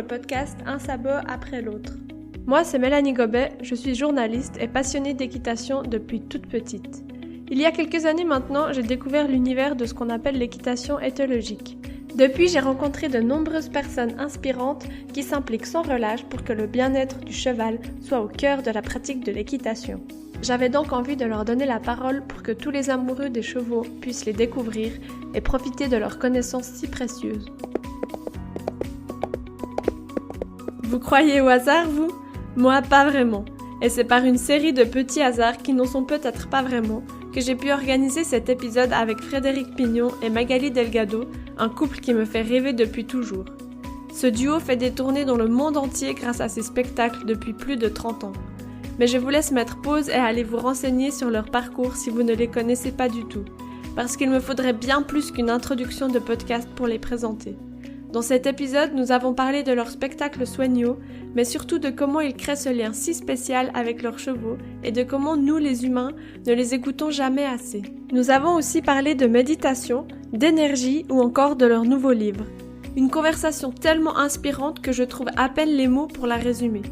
podcast Un sabot après l'autre. Moi, c'est Mélanie Gobet, je suis journaliste et passionnée d'équitation depuis toute petite. Il y a quelques années maintenant, j'ai découvert l'univers de ce qu'on appelle l'équitation éthologique. Depuis, j'ai rencontré de nombreuses personnes inspirantes qui s'impliquent sans relâche pour que le bien-être du cheval soit au cœur de la pratique de l'équitation. J'avais donc envie de leur donner la parole pour que tous les amoureux des chevaux puissent les découvrir et profiter de leurs connaissances si précieuses. Vous croyez au hasard, vous ? Moi, pas vraiment. Et c'est par une série de petits hasards qui n'en sont peut-être pas vraiment que j'ai pu organiser cet épisode avec Frédéric Pignon et Magali Delgado, un couple qui me fait rêver depuis toujours. Ce duo fait des tournées dans le monde entier grâce à ses spectacles depuis plus de 30 ans. Mais je vous laisse mettre pause et aller vous renseigner sur leur parcours si vous ne les connaissez pas du tout, parce qu'il me faudrait bien plus qu'une introduction de podcast pour les présenter. Dans cet épisode, nous avons parlé de leur spectacle Sueño, mais surtout de comment ils créent ce lien si spécial avec leurs chevaux et de comment nous, les humains, ne les écoutons jamais assez. Nous avons aussi parlé de méditation, d'énergie ou encore de leur nouveau livre. Une conversation tellement inspirante que je trouve à peine les mots pour la résumer.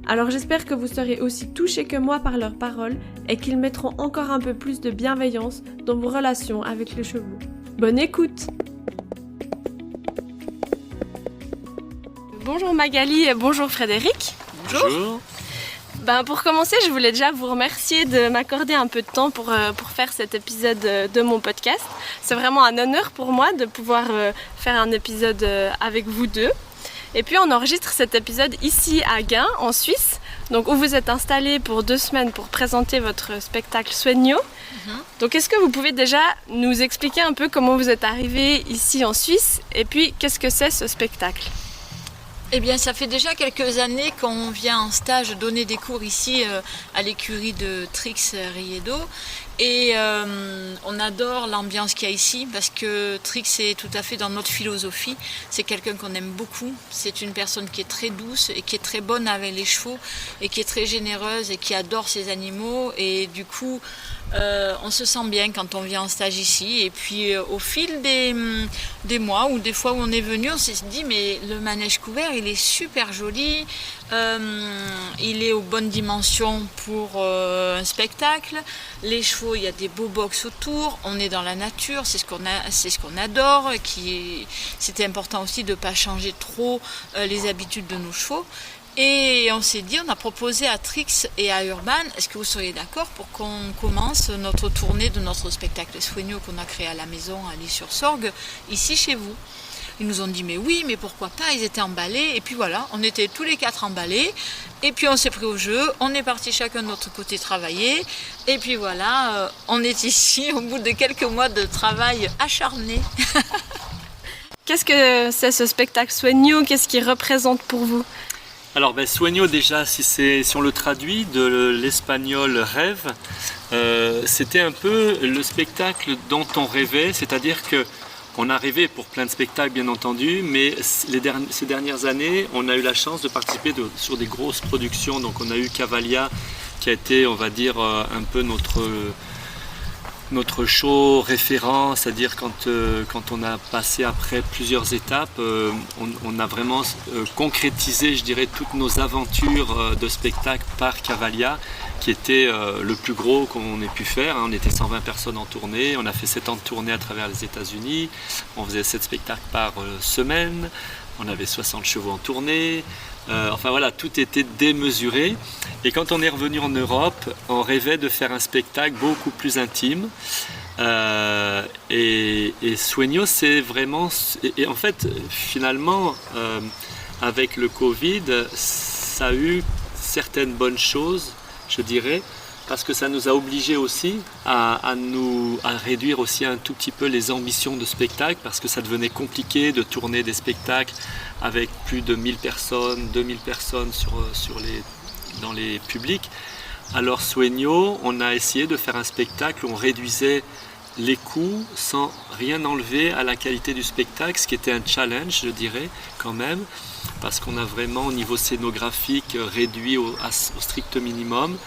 Alors j'espère que vous serez aussi touchés que moi par leurs paroles et qu'ils mettront encore un peu plus de bienveillance dans vos relations avec les chevaux. Bonne écoute! Bonjour Magali et bonjour Frédéric. Bonjour. Pour commencer, je voulais déjà vous remercier de m'accorder un peu de temps pour faire cet épisode de mon podcast. C'est vraiment un honneur pour moi de pouvoir faire un épisode avec vous deux. Et puis on enregistre cet épisode ici à Gien, en Suisse, donc où vous êtes installés pour 2 semaines pour présenter votre spectacle Sueño. Donc est-ce que vous pouvez déjà nous expliquer un peu comment vous êtes arrivés ici en Suisse et puis qu'est-ce que c'est ce spectacle ? Eh bien, ça fait déjà quelques années qu'on vient en stage donner des cours ici à l'écurie de Trix Riedo. Et on adore l'ambiance qu'il y a ici parce que Trix est tout à fait dans notre philosophie. C'est quelqu'un qu'on aime beaucoup. C'est une personne qui est très douce et qui est très bonne avec les chevaux et qui est très généreuse et qui adore ses animaux. Et du coup, on se sent bien quand on vient en stage ici. Et puis au fil des mois ou des fois où on est venu, on s'est dit mais le manège couvert il est super joli. Il est aux bonnes dimensions pour un spectacle. Les chevaux, il y a des beaux box autour. On est dans la nature, c'est ce qu'on adore. C'était important aussi de ne pas changer trop les habitudes de nos chevaux. Et on s'est dit, on a proposé à Trix et à Urban, est-ce que vous seriez d'accord pour qu'on commence notre tournée de notre spectacle Sueño qu'on a créé à la maison à L'Isle-sur-Sorgue, ici chez vous. Ils nous ont dit mais oui, mais pourquoi pas, ils étaient emballés. Et puis voilà, on était tous les 4 emballés. Et puis on s'est pris au jeu, on est partis chacun de notre côté travailler. Et puis voilà, on est ici au bout de quelques mois de travail acharné. Qu'est-ce que c'est ce spectacle Sueño ? Qu'est-ce qu'il représente pour vous ? Alors Sueño déjà, si on le traduit de l'espagnol rêve, c'était un peu le spectacle dont on rêvait, c'est-à-dire que on a rêvé pour plein de spectacles bien entendu, mais ces dernières années, on a eu la chance de participer sur des grosses productions. Donc on a eu Cavalia qui a été, on va dire, un peu notre show référent, c'est-à-dire quand on a passé après plusieurs étapes, on a vraiment concrétisé, je dirais, toutes nos aventures de spectacle par Cavalia, qui était le plus gros qu'on ait pu faire. On était 120 personnes en tournée, on a fait 7 ans de tournée à travers les États-Unis, on faisait 7 spectacles par semaine, on avait 60 chevaux en tournée, enfin voilà, tout était démesuré. Et quand on est revenu en Europe, on rêvait de faire un spectacle beaucoup plus intime. Et Sueño, c'est vraiment... Et en fait, finalement, avec le Covid, ça a eu certaines bonnes choses, je dirais, parce que ça nous a obligés aussi à réduire aussi un tout petit peu les ambitions de spectacle, parce que ça devenait compliqué de tourner des spectacles avec plus de 1000 personnes, 2000 personnes dans les publics. Alors Sueño, on a essayé de faire un spectacle où on réduisait les coûts sans rien enlever à la qualité du spectacle, ce qui était un challenge, je dirais, quand même, parce qu'on a vraiment, au niveau scénographique, réduit au strict minimum.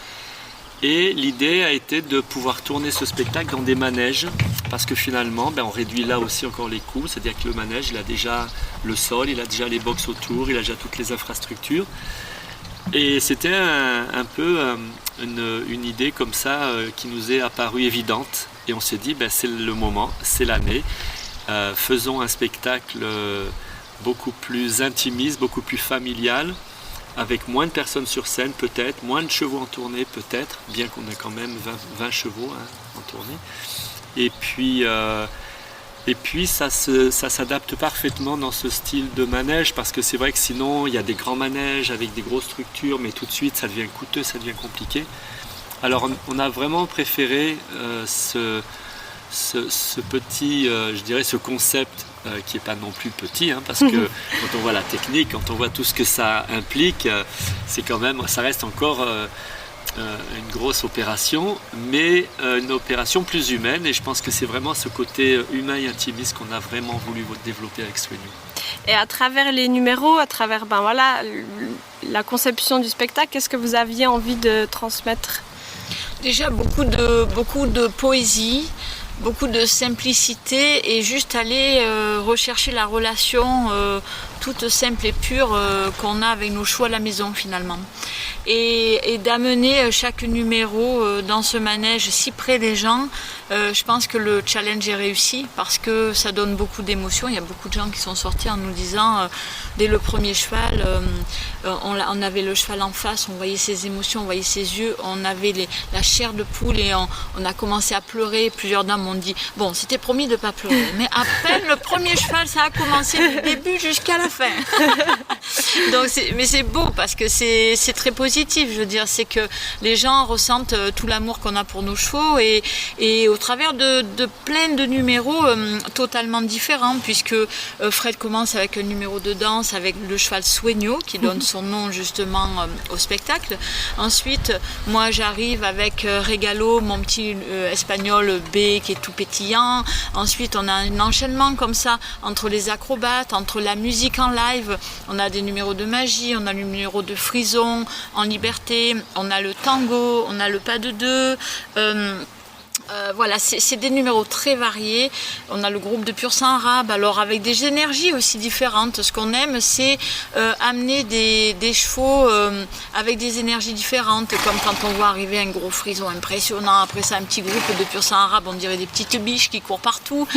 Et l'idée a été de pouvoir tourner ce spectacle dans des manèges, parce que finalement, on réduit là aussi encore les coûts, c'est-à-dire que le manège, il a déjà le sol, il a déjà les box autour, il a déjà toutes les infrastructures. Et c'était un peu une idée comme ça qui nous est apparue évidente. Et on s'est dit, c'est le moment, c'est l'année. Faisons un spectacle beaucoup plus intimiste, beaucoup plus familial, avec moins de personnes sur scène peut-être, moins de chevaux en tournée peut-être, bien qu'on ait quand même 20 chevaux en tournée. Et puis ça s'adapte parfaitement dans ce style de manège, parce que c'est vrai que sinon il y a des grands manèges avec des grosses structures, mais tout de suite ça devient coûteux, ça devient compliqué. Alors on a vraiment préféré ce petit, je dirais ce concept qui n'est pas non plus petit, parce que quand on voit la technique, quand on voit tout ce que ça implique, c'est quand même, ça reste encore une grosse opération, mais une opération plus humaine, et je pense que c'est vraiment ce côté humain et intimiste qu'on a vraiment voulu développer avec Sueño. Et à travers les numéros, à travers la conception du spectacle, qu'est-ce que vous aviez envie de transmettre ? Déjà beaucoup de poésie, beaucoup de simplicité, et juste aller rechercher la relation toute simple et pure qu'on a avec nos chevaux à la maison finalement. Et d'amener chaque numéro dans ce manège si près des gens, je pense que le challenge est réussi, parce que ça donne beaucoup d'émotions. Il y a beaucoup de gens qui sont sortis en nous disant, dès le premier cheval, on avait le cheval en face, on voyait ses émotions, on voyait ses yeux, on avait la chair de poule, et on a commencé à pleurer. Plusieurs dames m'ont dit, bon, c'était promis de ne pas pleurer, mais à peine le premier cheval, ça a commencé du début jusqu'à la fin. Donc, mais c'est beau, parce que c'est très positif. Je veux dire, c'est que les gens ressentent tout l'amour qu'on a pour nos chevaux, et au travers de plein de numéros totalement différents, puisque Fred commence avec un numéro de danse avec le cheval Sueño, qui donne son nom justement au spectacle. Ensuite, moi j'arrive avec Regalo, mon petit espagnol B qui est tout pétillant. Ensuite, on a un enchaînement comme ça entre les acrobates, entre la musique en live. On a des numéros de magie, on a le numéro de frison en liberté, on a le tango, on a le pas de deux. Voilà, c'est des numéros très variés. On a le groupe de pur sang arabe, alors avec des énergies aussi différentes. Ce qu'on aime, c'est amener des chevaux avec des énergies différentes, comme quand on voit arriver un gros frison impressionnant. Après ça, un petit groupe de pur sang arabe, on dirait des petites biches qui courent partout.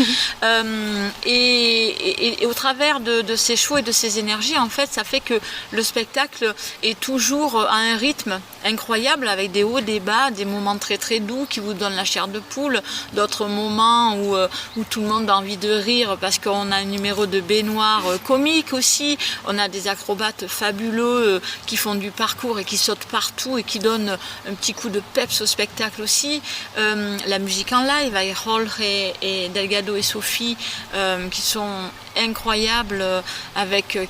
Et au travers de ces chevaux et de ces énergies, en fait, ça fait que le spectacle est toujours à un rythme incroyable, avec des hauts, des bas, des moments très très doux qui vous donnent la chair de poule, d'autres moments où tout le monde a envie de rire parce qu'on a un numéro de baignoire comique aussi, on a des acrobates fabuleux qui font du parcours et qui sautent partout et qui donnent un petit coup de peps au spectacle aussi. La musique en live avec Jorge et Delgado et Sophie qui sont incroyables,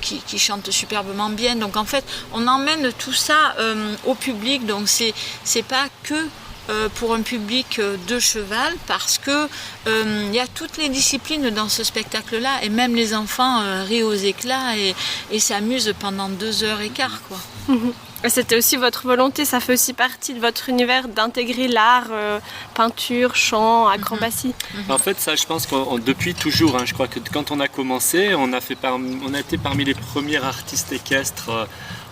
qui chantent superbement bien. Donc en fait, on emmène tout ça au public, donc c'est pas que pour un public de cheval, parce que il y a toutes les disciplines dans ce spectacle-là, et même les enfants rient aux éclats et s'amusent pendant 2h15, quoi. C'était aussi votre volonté, ça fait aussi partie de votre univers d'intégrer l'art, peinture, chant, acrobatie. En fait, ça, je pense que depuis toujours, je crois que quand on a commencé, on a été parmi les premiers artistes équestres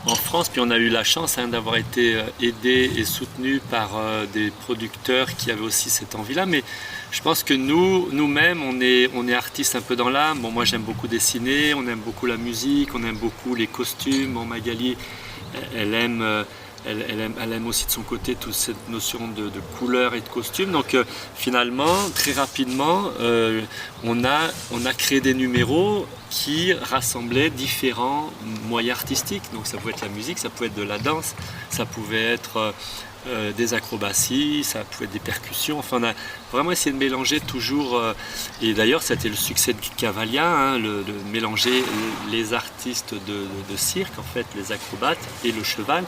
en France, puis on a eu la chance d'avoir été aidés et soutenus par des producteurs qui avaient aussi cette envie-là. Mais je pense que nous-mêmes, on est artistes un peu dans l'âme. Bon, moi, j'aime beaucoup dessiner, on aime beaucoup la musique, on aime beaucoup les costumes. Bon, Magali, elle aime aussi de son côté toute cette notion de couleur et de costume. Donc finalement, très rapidement, on a créé des numéros qui rassemblaient différents moyens artistiques. Donc ça pouvait être la musique, ça pouvait être de la danse, ça pouvait être des acrobaties, ça pouvait être des percussions. Enfin, on a vraiment essayé de mélanger toujours. Et d'ailleurs, c'était le succès de Cavalia, de mélanger les artistes de cirque, en fait, les acrobates et le cheval.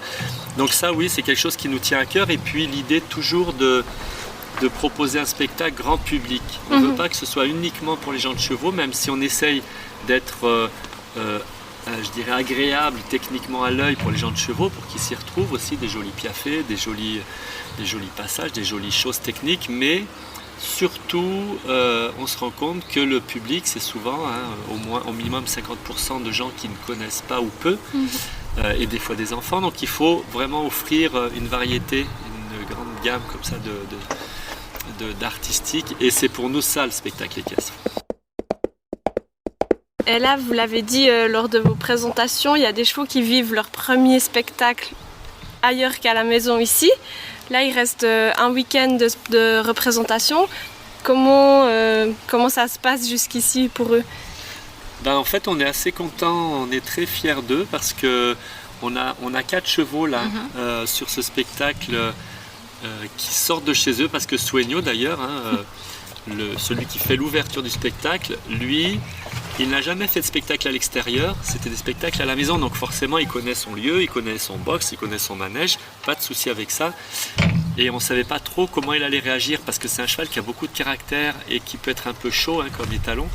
Donc ça, oui, c'est quelque chose qui nous tient à cœur. Et puis l'idée toujours de proposer un spectacle grand public. On ne veut pas que ce soit uniquement pour les gens de chevaux, même si on essaye d'être je dirais, agréable techniquement à l'œil pour les gens de chevaux, pour qu'ils s'y retrouvent aussi, des jolis piaffés, des jolis passages, des jolies choses techniques, mais surtout, on se rend compte que le public, c'est souvent au minimum 50% de gens qui ne connaissent pas ou peu, et des fois des enfants. Donc il faut vraiment offrir une variété, une grande gamme comme ça d'artistique. Et c'est pour nous ça le spectacle équestre. Et là, vous l'avez dit lors de vos présentations, il y a des chevaux qui vivent leur premier spectacle ailleurs qu'à la maison ici. Là, il reste un week-end de représentation. Comment ça se passe jusqu'ici pour eux? En fait, on est assez contents, on est très fiers d'eux parce qu'on a 4 chevaux là sur ce spectacle qui sortent de chez eux, parce que Sueño d'ailleurs, celui qui fait l'ouverture du spectacle, lui, il n'a jamais fait de spectacle à l'extérieur, c'était des spectacles à la maison, donc forcément il connaît son lieu, il connaît son box, il connaît son manège, pas de souci avec ça. Et on ne savait pas trop comment il allait réagir, parce que c'est un cheval qui a beaucoup de caractère et qui peut être un peu chaud comme les talons.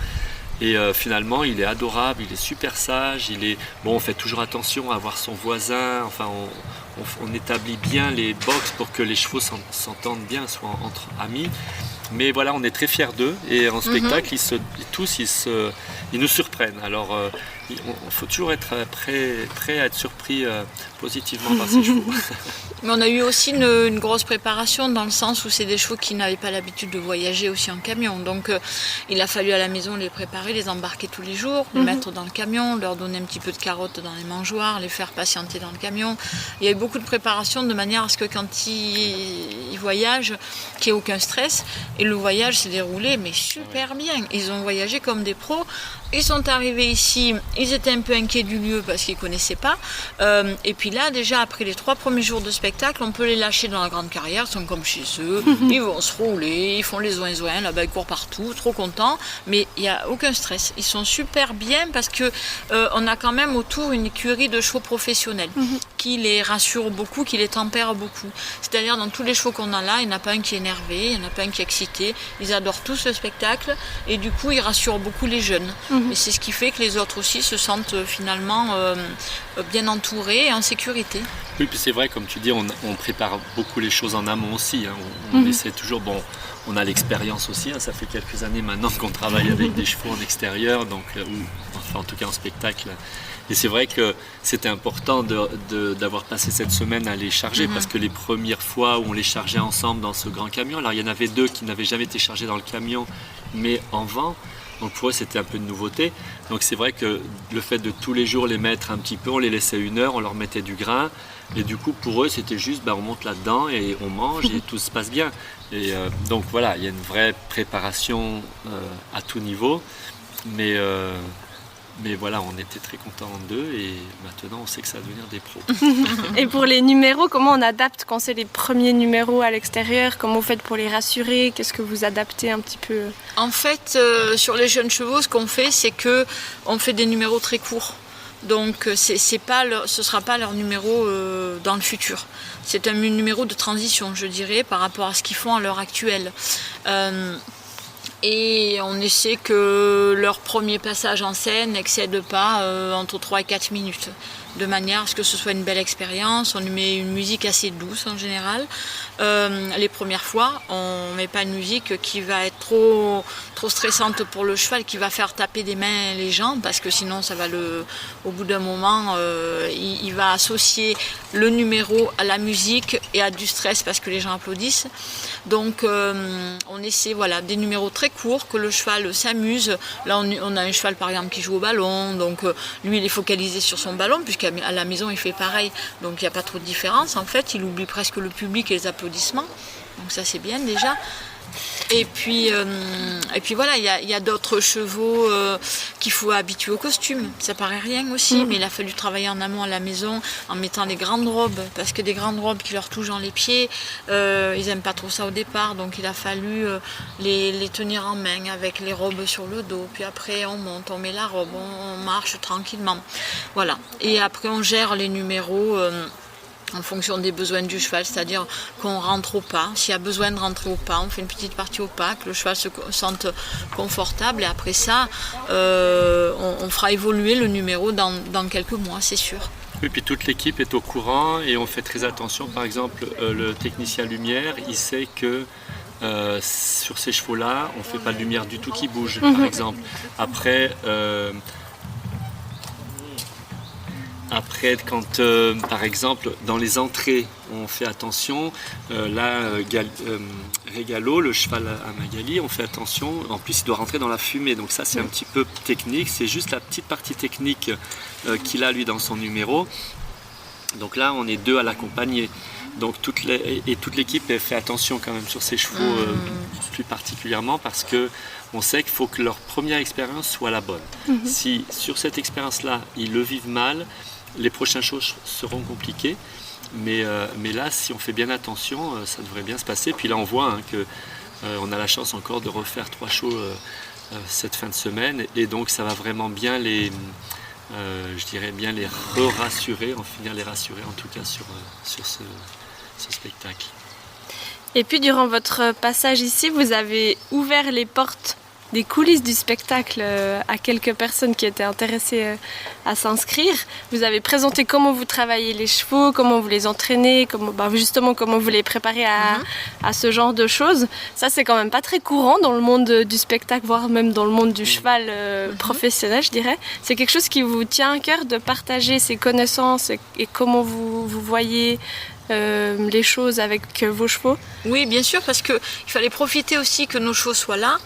Et finalement il est adorable, il est super sage, on fait toujours attention à voir son voisin, enfin on établit bien les box pour que les chevaux s'entendent bien, soient entre amis. Mais voilà, on est très fiers d'eux, et en spectacle, ils nous surprennent. Alors, il faut toujours être prêt à être surpris positivement par ces chevaux. Mais on a eu aussi une grosse préparation, dans le sens où c'est des chevaux qui n'avaient pas l'habitude de voyager aussi en camion. Donc, il a fallu à la maison les préparer, les embarquer tous les jours, les mettre dans le camion, leur donner un petit peu de carottes dans les mangeoires, les faire patienter dans le camion. Il y a eu beaucoup de préparation de manière à ce que quand ils voyagent, qu'il n'y ait aucun stress. Et le voyage s'est déroulé mais super bien. Ils ont voyagé comme des pros. Ils sont arrivés ici, ils étaient un peu inquiets du lieu parce qu'ils ne connaissaient pas. Et puis là, déjà, après les 3 premiers jours de spectacle, on peut les lâcher dans la grande carrière, ils sont comme chez eux, ils vont se rouler, ils font les zoins-zoins, là-bas ils courent partout, trop contents. Mais il n'y a aucun stress. Ils sont super bien parce qu'on a quand même autour une écurie de chevaux professionnels qui les rassure beaucoup, qui les tempère beaucoup. C'est-à-dire, dans tous les chevaux qu'on a là, il n'y en a pas un qui est énervé, il n'y en a pas un qui est excité. Ils adorent tous le spectacle et du coup, ils rassurent beaucoup les jeunes. Et c'est ce qui fait que les autres aussi se sentent finalement bien entourés et en sécurité. Oui, puis c'est vrai, comme tu dis, on prépare beaucoup les choses en amont aussi. On essaie toujours, on a l'expérience aussi, ça fait quelques années maintenant qu'on travaille avec des chevaux en extérieur, donc, en tout cas en spectacle. Et c'est vrai que c'était important d'avoir passé cette semaine à les charger, parce que les premières fois où on les chargeait ensemble dans ce grand camion, alors il y en avait 2 qui n'avaient jamais été chargés dans le camion, mais en vent. Donc pour eux c'était un peu de nouveauté. Donc c'est vrai que le fait de tous les jours les mettre un petit peu, on les laissait 1 heure, on leur mettait du grain. Et du coup pour eux c'était juste on monte là-dedans et on mange et tout se passe bien. Et donc voilà, il y a une vraie préparation à tout niveau. Mais voilà, on était très contents d'eux et maintenant on sait que ça va devenir des pros. Et pour les numéros, comment on adapte quand c'est les premiers numéros à l'extérieur? Comment vous faites pour les rassurer? Qu'est-ce que vous adaptez un petit peu? En fait, sur les jeunes chevaux, ce qu'on fait, c'est qu'on fait des numéros très courts. Donc ce ne sera pas leur numéro dans le futur. C'est un numéro de transition, je dirais, par rapport à ce qu'ils font à l'heure actuelle. Et on essaie que leur premier passage en scène n'excède pas entre 3 et 4 minutes, de manière à ce que ce soit une belle expérience. On lui met une musique assez douce en général. Les premières fois, on ne met pas une musique qui va être trop stressante pour le cheval, qui va faire taper des mains les gens, parce que sinon ça va au bout d'un moment, il va associer le numéro à la musique et à du stress parce que les gens applaudissent. Donc on essaie des numéros très courts, que le cheval s'amuse. Là on a un cheval par exemple qui joue au ballon, donc lui il est focalisé sur son ballon, puisqu'à la maison il fait pareil, donc il n'y a pas trop de différence. En fait il oublie presque le public et les applaudissements, donc ça c'est bien déjà. Et puis voilà, il y a d'autres chevaux qu'il faut habituer au costume. Ça paraît rien aussi, mais il a fallu travailler en amont à la maison en mettant des grandes robes, parce que des grandes robes qui leur touchent dans les pieds, ils n'aiment pas trop ça au départ, donc il a fallu les tenir en main avec les robes sur le dos. Puis après on monte, on met la robe, on marche tranquillement. Voilà. Et après on gère les numéros en fonction des besoins du cheval, c'est-à-dire qu'on rentre au pas. S'il y a besoin de rentrer au pas, on fait une petite partie au pas, que le cheval se sente confortable. Et après ça, on fera évoluer le numéro dans quelques mois, c'est sûr. Et puis toute l'équipe est au courant et on fait très attention. Par exemple, le technicien lumière, il sait que sur ces chevaux-là, on ne fait pas de lumière du tout qui bouge, par exemple. Après, quand par exemple dans les entrées on fait attention, Régalo, le cheval à Magali, on fait attention, en plus il doit rentrer dans la fumée, donc ça c'est un petit peu technique, c'est juste la petite partie technique qu'il a lui dans son numéro. Donc là on est 2 à l'accompagner, donc toute l'équipe fait attention quand même sur ces chevaux plus particulièrement, parce que on sait qu'il faut que leur première expérience soit la bonne. Si sur cette expérience-là ils le vivent mal, les prochaines choses seront compliquées, mais là, si on fait bien attention, ça devrait bien se passer. Puis là, on voit qu'on a la chance encore de refaire 3 shows cette fin de semaine, et donc ça va vraiment bien les rassurer, en tout cas sur ce spectacle. Et puis durant votre passage ici, vous avez ouvert les portes des coulisses du spectacle à quelques personnes qui étaient intéressées à s'inscrire. Vous avez présenté comment vous travaillez les chevaux, comment vous les entraînez, comment vous les préparez à ce genre de choses. Ça, c'est quand même pas très courant dans le monde du spectacle, voire même dans le monde du cheval professionnel, je dirais. C'est quelque chose qui vous tient à cœur de partager ces connaissances et comment vous voyez les choses avec vos chevaux? Oui, bien sûr, parce qu'il fallait profiter aussi que nos chevaux soient là.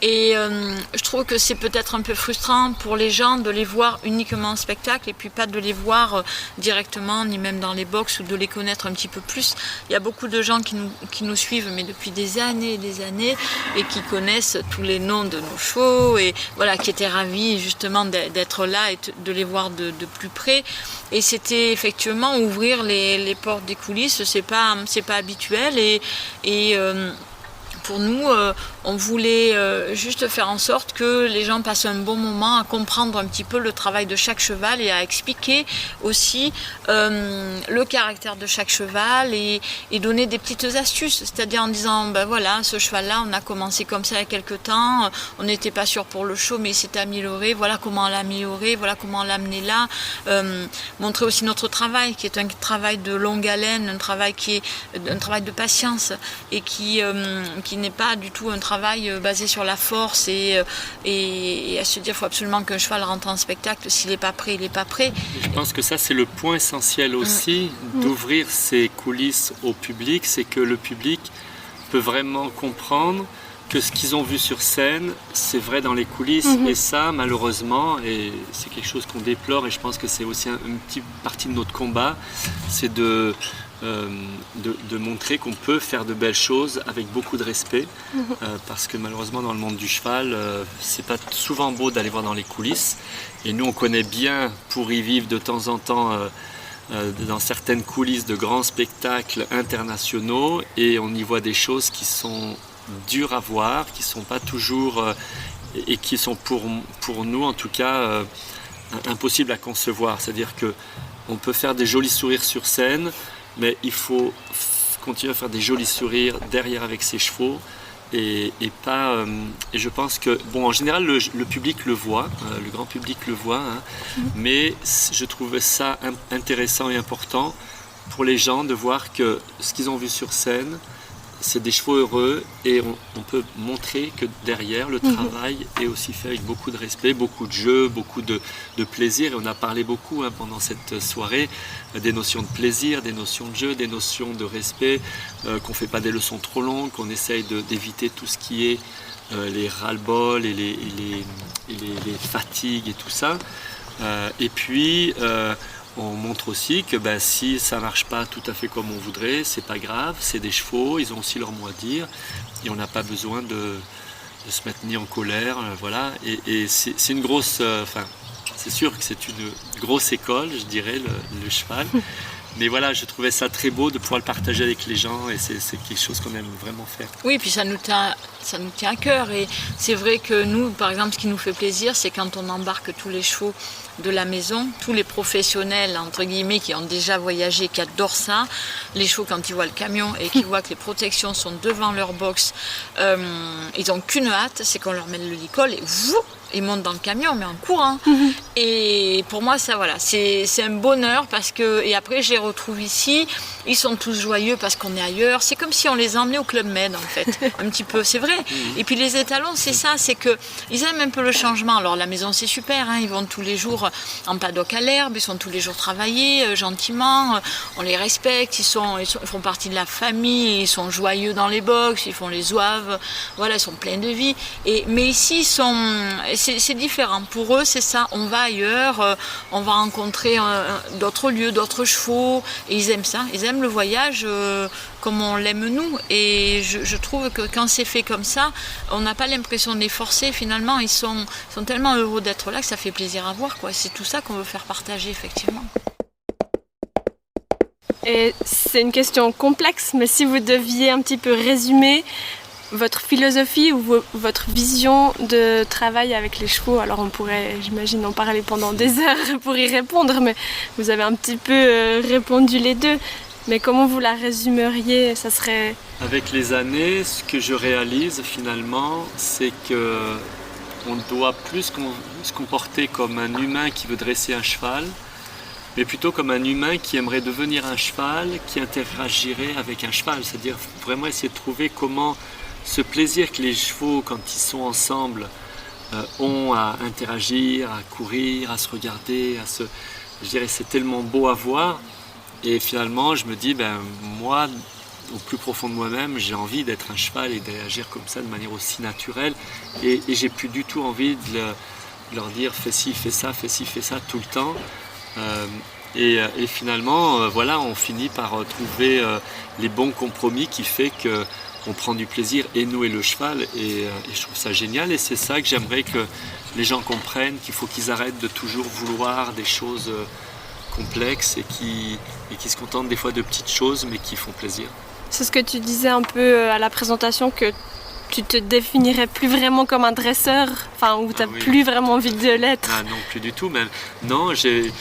Et je trouve que c'est peut-être un peu frustrant pour les gens de les voir uniquement en spectacle et puis pas de les voir directement, ni même dans les box, ou de les connaître un petit peu plus. Il y a beaucoup de gens qui nous suivent, mais depuis des années et des années, et qui connaissent tous les noms de nos chevaux, et voilà, qui étaient ravis justement d'être là et de les voir de plus près. Et c'était effectivement ouvrir les portes des coulisses, c'est pas habituel, et pour nous, on voulait juste faire en sorte que les gens passent un bon moment à comprendre un petit peu le travail de chaque cheval et à expliquer aussi le caractère de chaque cheval et donner des petites astuces, c'est-à-dire en disant, ben voilà, ce cheval-là, on a commencé comme ça il y a quelques temps, on n'était pas sûr pour le show, mais il s'est amélioré, voilà comment l'améliorer, voilà comment l'amener là. Montrer aussi notre travail, qui est un travail de longue haleine, un travail de patience, et qui n'est pas du tout un travail basé sur la force et à se dire qu'il faut absolument qu'un cheval rentre en spectacle, s'il n'est pas prêt, il n'est pas prêt. Je pense que ça c'est le point essentiel aussi, d'ouvrir ces coulisses au public, c'est que le public peut vraiment comprendre que ce qu'ils ont vu sur scène, c'est vrai dans les coulisses, et ça malheureusement, et c'est quelque chose qu'on déplore, et je pense que c'est aussi une petite partie de notre combat, c'est de montrer qu'on peut faire de belles choses avec beaucoup de respect, parce que malheureusement dans le monde du cheval, c'est pas souvent beau d'aller voir dans les coulisses, et nous on connaît bien, pour y vivre de temps en temps dans certaines coulisses de grands spectacles internationaux, et on y voit des choses qui sont dures à voir, qui sont pas toujours et qui sont pour nous en tout cas impossibles à concevoir. C'est-à-dire que on peut faire des jolis sourires sur scène, mais il faut continuer à faire des jolis sourires derrière avec ses chevaux, et je pense que bon, en général le public le voit, le grand public le voit, mais je trouvais ça intéressant et important pour les gens de voir que ce qu'ils ont vu sur scène, c'est des chevaux heureux, et on peut montrer que derrière, le travail est aussi fait avec beaucoup de respect, beaucoup de jeu, beaucoup de plaisir. Et on a parlé beaucoup pendant cette soirée des notions de plaisir, des notions de jeu, des notions de respect, qu'on ne fait pas des leçons trop longues, qu'on essaye d'éviter tout ce qui est les ras-le-bol et les fatigues et tout ça. Et puis on montre aussi que si ça ne marche pas tout à fait comme on voudrait, c'est pas grave, c'est des chevaux, ils ont aussi leur mot à dire, et on n'a pas besoin de se mettre ni en colère, voilà. Et c'est une grosse, c'est sûr que c'est une grosse école, je dirais, le cheval, Mais voilà, je trouvais ça très beau de pouvoir le partager avec les gens et c'est quelque chose qu'on aime vraiment faire. Oui, puis ça nous tient à cœur et c'est vrai que nous, par exemple, ce qui nous fait plaisir, c'est quand on embarque tous les chevaux de la maison, tous les professionnels, entre guillemets, qui ont déjà voyagé, qui adorent ça, les chevaux quand ils voient le camion et qu'ils voient que les protections sont devant leur box, ils n'ont qu'une hâte, c'est qu'on leur mette le licol et ils montent dans le camion, mais en courant. Et pour moi, ça, voilà, c'est un bonheur parce que, et après, je les retrouve ici, ils sont tous joyeux parce qu'on est ailleurs. C'est comme si on les emmenait au Club Med, en fait, un petit peu, c'est vrai. Et puis les étalons, c'est ça, c'est qu'ils aiment un peu le changement. Alors la maison, c'est super, hein, ils vont tous les jours en paddock à l'herbe, ils sont tous les jours travaillés, gentiment, on les respecte, ils font partie de la famille, ils sont joyeux dans les box, ils font les zouaves, voilà, ils sont pleins de vie. Mais ici, c'est différent. Pour eux, c'est ça. On va ailleurs, on va rencontrer d'autres lieux, d'autres chevaux. Et ils aiment ça. Ils aiment le voyage comme on l'aime nous. Et je trouve que quand c'est fait comme ça, on n'a pas l'impression de les forcer. Finalement, ils sont tellement heureux d'être là que ça fait plaisir à voir, quoi. C'est tout ça qu'on veut faire partager, effectivement. Et c'est une question complexe, mais si vous deviez un petit peu résumer votre philosophie ou votre vision de travail avec les chevaux, alors on pourrait, j'imagine, en parler pendant des heures pour y répondre, mais vous avez un petit peu répondu les deux. Mais comment vous la résumeriez? Ça serait... Avec les années, ce que je réalise finalement, c'est que on doit plus se comporter comme un humain qui veut dresser un cheval, mais plutôt comme un humain qui aimerait devenir un cheval, qui interagirait avec un cheval. C'est-à-dire vraiment essayer de trouver comment ce plaisir que les chevaux, quand ils sont ensemble, ont à interagir, à courir, à se regarder, je dirais c'est tellement beau à voir. Et finalement, je me dis, moi, au plus profond de moi-même, j'ai envie d'être un cheval et d'agir comme ça de manière aussi naturelle. Et j'ai plus du tout envie de leur dire, fais ci, fais ça, fais ci, fais ça tout le temps. Et finalement, voilà, on finit par trouver les bons compromis qui fait que on prend du plaisir, et nous et le cheval, et je trouve ça génial, et c'est ça que j'aimerais que les gens comprennent, qu'il faut qu'ils arrêtent de toujours vouloir des choses complexes et qui se contentent des fois de petites choses, mais qui font plaisir. C'est ce que tu disais un peu à la présentation, que tu te définirais plus vraiment comme un dresseur, enfin, où tu n'as plus vraiment envie de l'être. Ah non, plus du tout, même. Non, je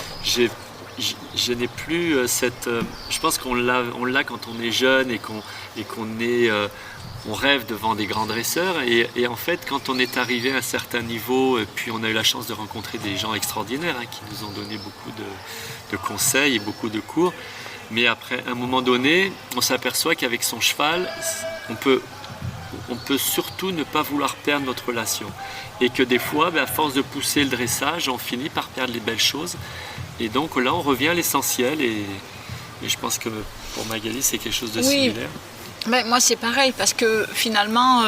n'ai plus cette... je pense qu'on l'a quand on est jeune et qu'on on rêve devant des grands dresseurs. Et en fait, quand on est arrivé à un certain niveau, et puis on a eu la chance de rencontrer des gens extraordinaires qui nous ont donné beaucoup de conseils et beaucoup de cours. Mais après, à un moment donné, on s'aperçoit qu'avec son cheval, on peut surtout ne pas vouloir perdre notre relation. Et que des fois, à force de pousser le dressage, on finit par perdre les belles choses. Et donc là, on revient à l'essentiel. Et je pense que pour Magali, c'est quelque chose de similaire. Ben, moi c'est pareil parce que finalement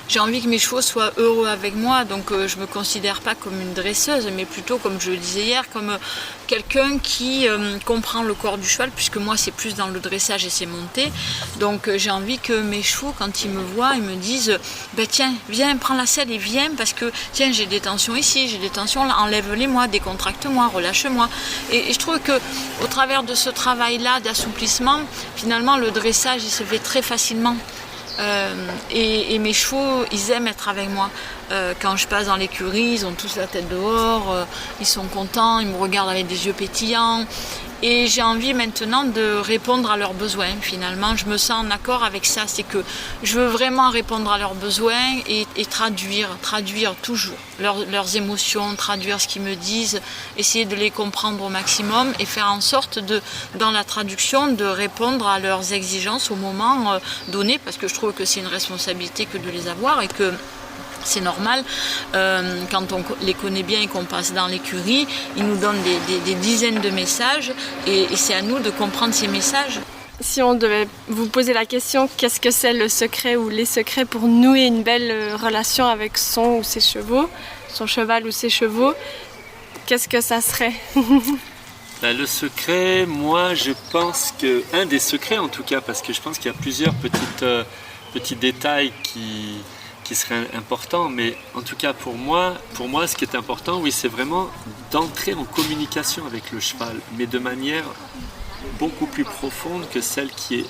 j'ai envie que mes chevaux soient heureux avec moi, donc je me considère pas comme une dresseuse mais plutôt, comme je le disais hier, comme quelqu'un qui comprend le corps du cheval, puisque moi c'est plus dans le dressage et c'est monté. Donc j'ai envie que mes chevaux, quand ils me voient, ils me disent tiens, viens, prends la selle et viens, parce que tiens, j'ai des tensions ici, j'ai des tensions là, enlève-les-moi, décontracte-moi, relâche-moi. Et je trouve que au travers de ce travail là d'assouplissement, finalement le dressage il se fait très facilement. Et mes chevaux, ils aiment être avec moi. Quand je passe dans l'écurie, ils ont tous la tête dehors, ils sont contents, ils me regardent avec des yeux pétillants. Et j'ai envie maintenant de répondre à leurs besoins. Finalement, je me sens en accord avec ça. C'est que je veux vraiment répondre à leurs besoins et traduire toujours leurs émotions, traduire ce qu'ils me disent, essayer de les comprendre au maximum et faire en sorte dans la traduction, de répondre à leurs exigences au moment donné, parce que je trouve que c'est une responsabilité que de les avoir et que c'est normal, quand on les connaît bien et qu'on passe dans l'écurie, ils nous donnent des dizaines de messages et c'est à nous de comprendre ces messages. Si on devait vous poser la question, qu'est-ce que c'est le secret ou les secrets pour nouer une belle relation avec son ou ses chevaux, son cheval ou ses chevaux, qu'est-ce que ça serait? Le secret, moi je pense que, un des secrets en tout cas, parce que je pense qu'il y a plusieurs petits détails qui serait important, mais en tout cas pour moi ce qui est important, oui, c'est vraiment d'entrer en communication avec le cheval, mais de manière beaucoup plus profonde que celle qui est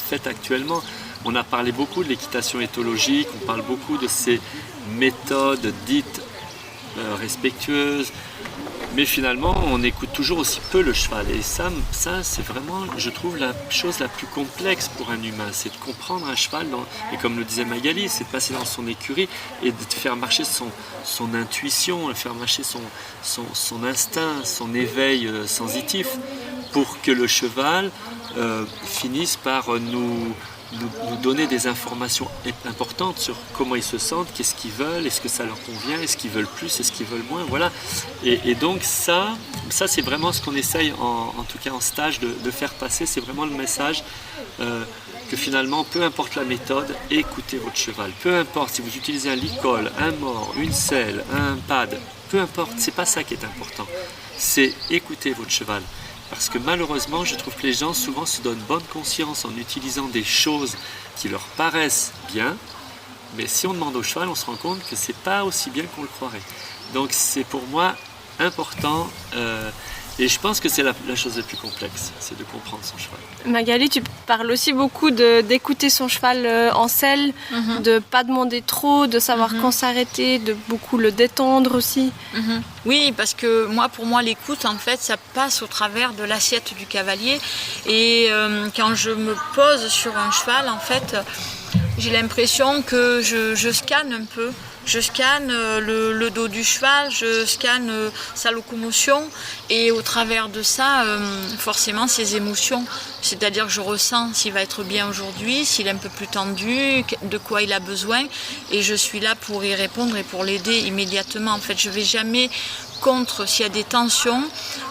faite actuellement. On a parlé beaucoup de l'équitation éthologique, on parle beaucoup de ces méthodes dites respectueuses, mais finalement on écoute toujours aussi peu le cheval. Et ça c'est vraiment, je trouve, la chose la plus complexe pour un humain, c'est de comprendre un cheval, et comme le disait Magali, c'est de passer dans son écurie et de faire marcher son intuition, de faire marcher son instinct, son éveil sensitif, pour que le cheval finisse par nous donner des informations importantes sur comment ils se sentent, qu'est-ce qu'ils veulent, est-ce que ça leur convient, est-ce qu'ils veulent plus, est-ce qu'ils veulent moins, voilà. Et donc ça c'est vraiment ce qu'on essaye, en tout cas en stage, de faire passer, c'est vraiment le message que finalement, peu importe la méthode, écoutez votre cheval. Peu importe si vous utilisez un licol, un mors, une selle, un pad, peu importe, c'est pas ça qui est important, c'est écouter votre cheval. Parce que malheureusement, je trouve que les gens souvent se donnent bonne conscience en utilisant des choses qui leur paraissent bien, mais si on demande au cheval, on se rend compte que c'est pas aussi bien qu'on le croirait. Donc c'est pour moi important, et je pense que c'est la chose la plus complexe, c'est de comprendre son cheval. Magali, tu parles aussi beaucoup d'écouter son cheval en selle, de pas demander trop, de savoir quand s'arrêter, de beaucoup le détendre aussi. Oui, parce que pour moi, l'écoute, en fait, ça passe au travers de l'assiette du cavalier. Et quand je me pose sur un cheval, en fait, j'ai l'impression que je scanne un peu. Je scanne le dos du cheval, je scanne sa locomotion, et au travers de ça, forcément, ses émotions. C'est-à-dire que je ressens s'il va être bien aujourd'hui, s'il est un peu plus tendu, de quoi il a besoin, et je suis là pour y répondre et pour l'aider immédiatement. En fait, je ne vais jamais contre s'il y a des tensions,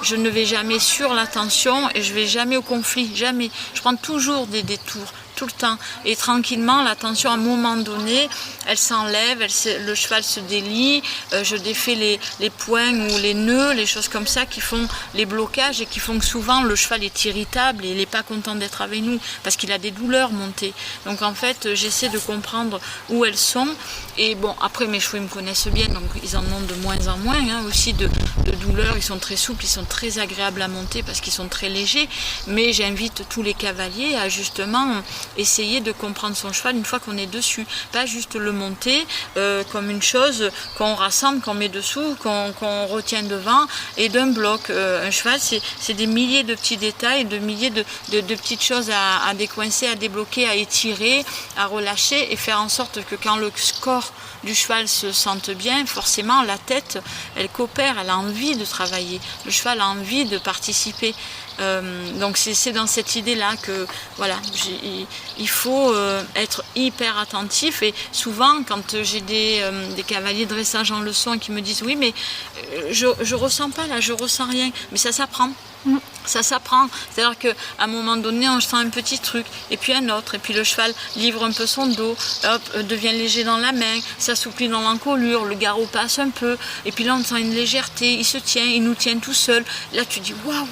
je ne vais jamais sur la tension et je ne vais jamais au conflit, jamais. Je prends toujours des détours, tout le temps. Et tranquillement, la tension, à un moment donné, elle s'enlève, le cheval se délie, je défais les poings ou les nœuds, les choses comme ça qui font les blocages et qui font que souvent le cheval est irritable et il n'est pas content d'être avec nous parce qu'il a des douleurs montées. Donc en fait, j'essaie de comprendre où elles sont. Et bon, après mes chevaux, ils me connaissent bien, donc ils en ont de moins en moins aussi de douleurs. Ils sont très souples, ils sont très agréables à monter parce qu'ils sont très légers. Mais j'invite tous les cavaliers à justement essayer de comprendre son cheval une fois qu'on est dessus. Pas juste le monter comme une chose qu'on rassemble, qu'on met dessous, qu'on retient devant et d'un bloc. Un cheval, c'est des milliers de petits détails, de milliers de petites choses à décoincer, à débloquer, à étirer, à relâcher et faire en sorte que quand le corps du cheval se sente bien, forcément la tête, elle coopère, elle a envie de travailler. Le cheval a envie de participer. Donc c'est dans cette idée-là que voilà, il faut être hyper attentif. Et souvent, quand j'ai des cavaliers de dressage en leçon qui me disent oui, mais je ressens pas là, je ressens rien, mais ça s'apprend. Ça s'apprend, c'est-à-dire qu'à un moment donné on sent un petit truc et puis un autre, et puis le cheval livre un peu son dos, hop, devient léger dans la main, s'assouplit dans l'encolure, le garrot passe un peu, et puis là on sent une légèreté, il se tient, il nous tient tout seul. Là tu dis waouh,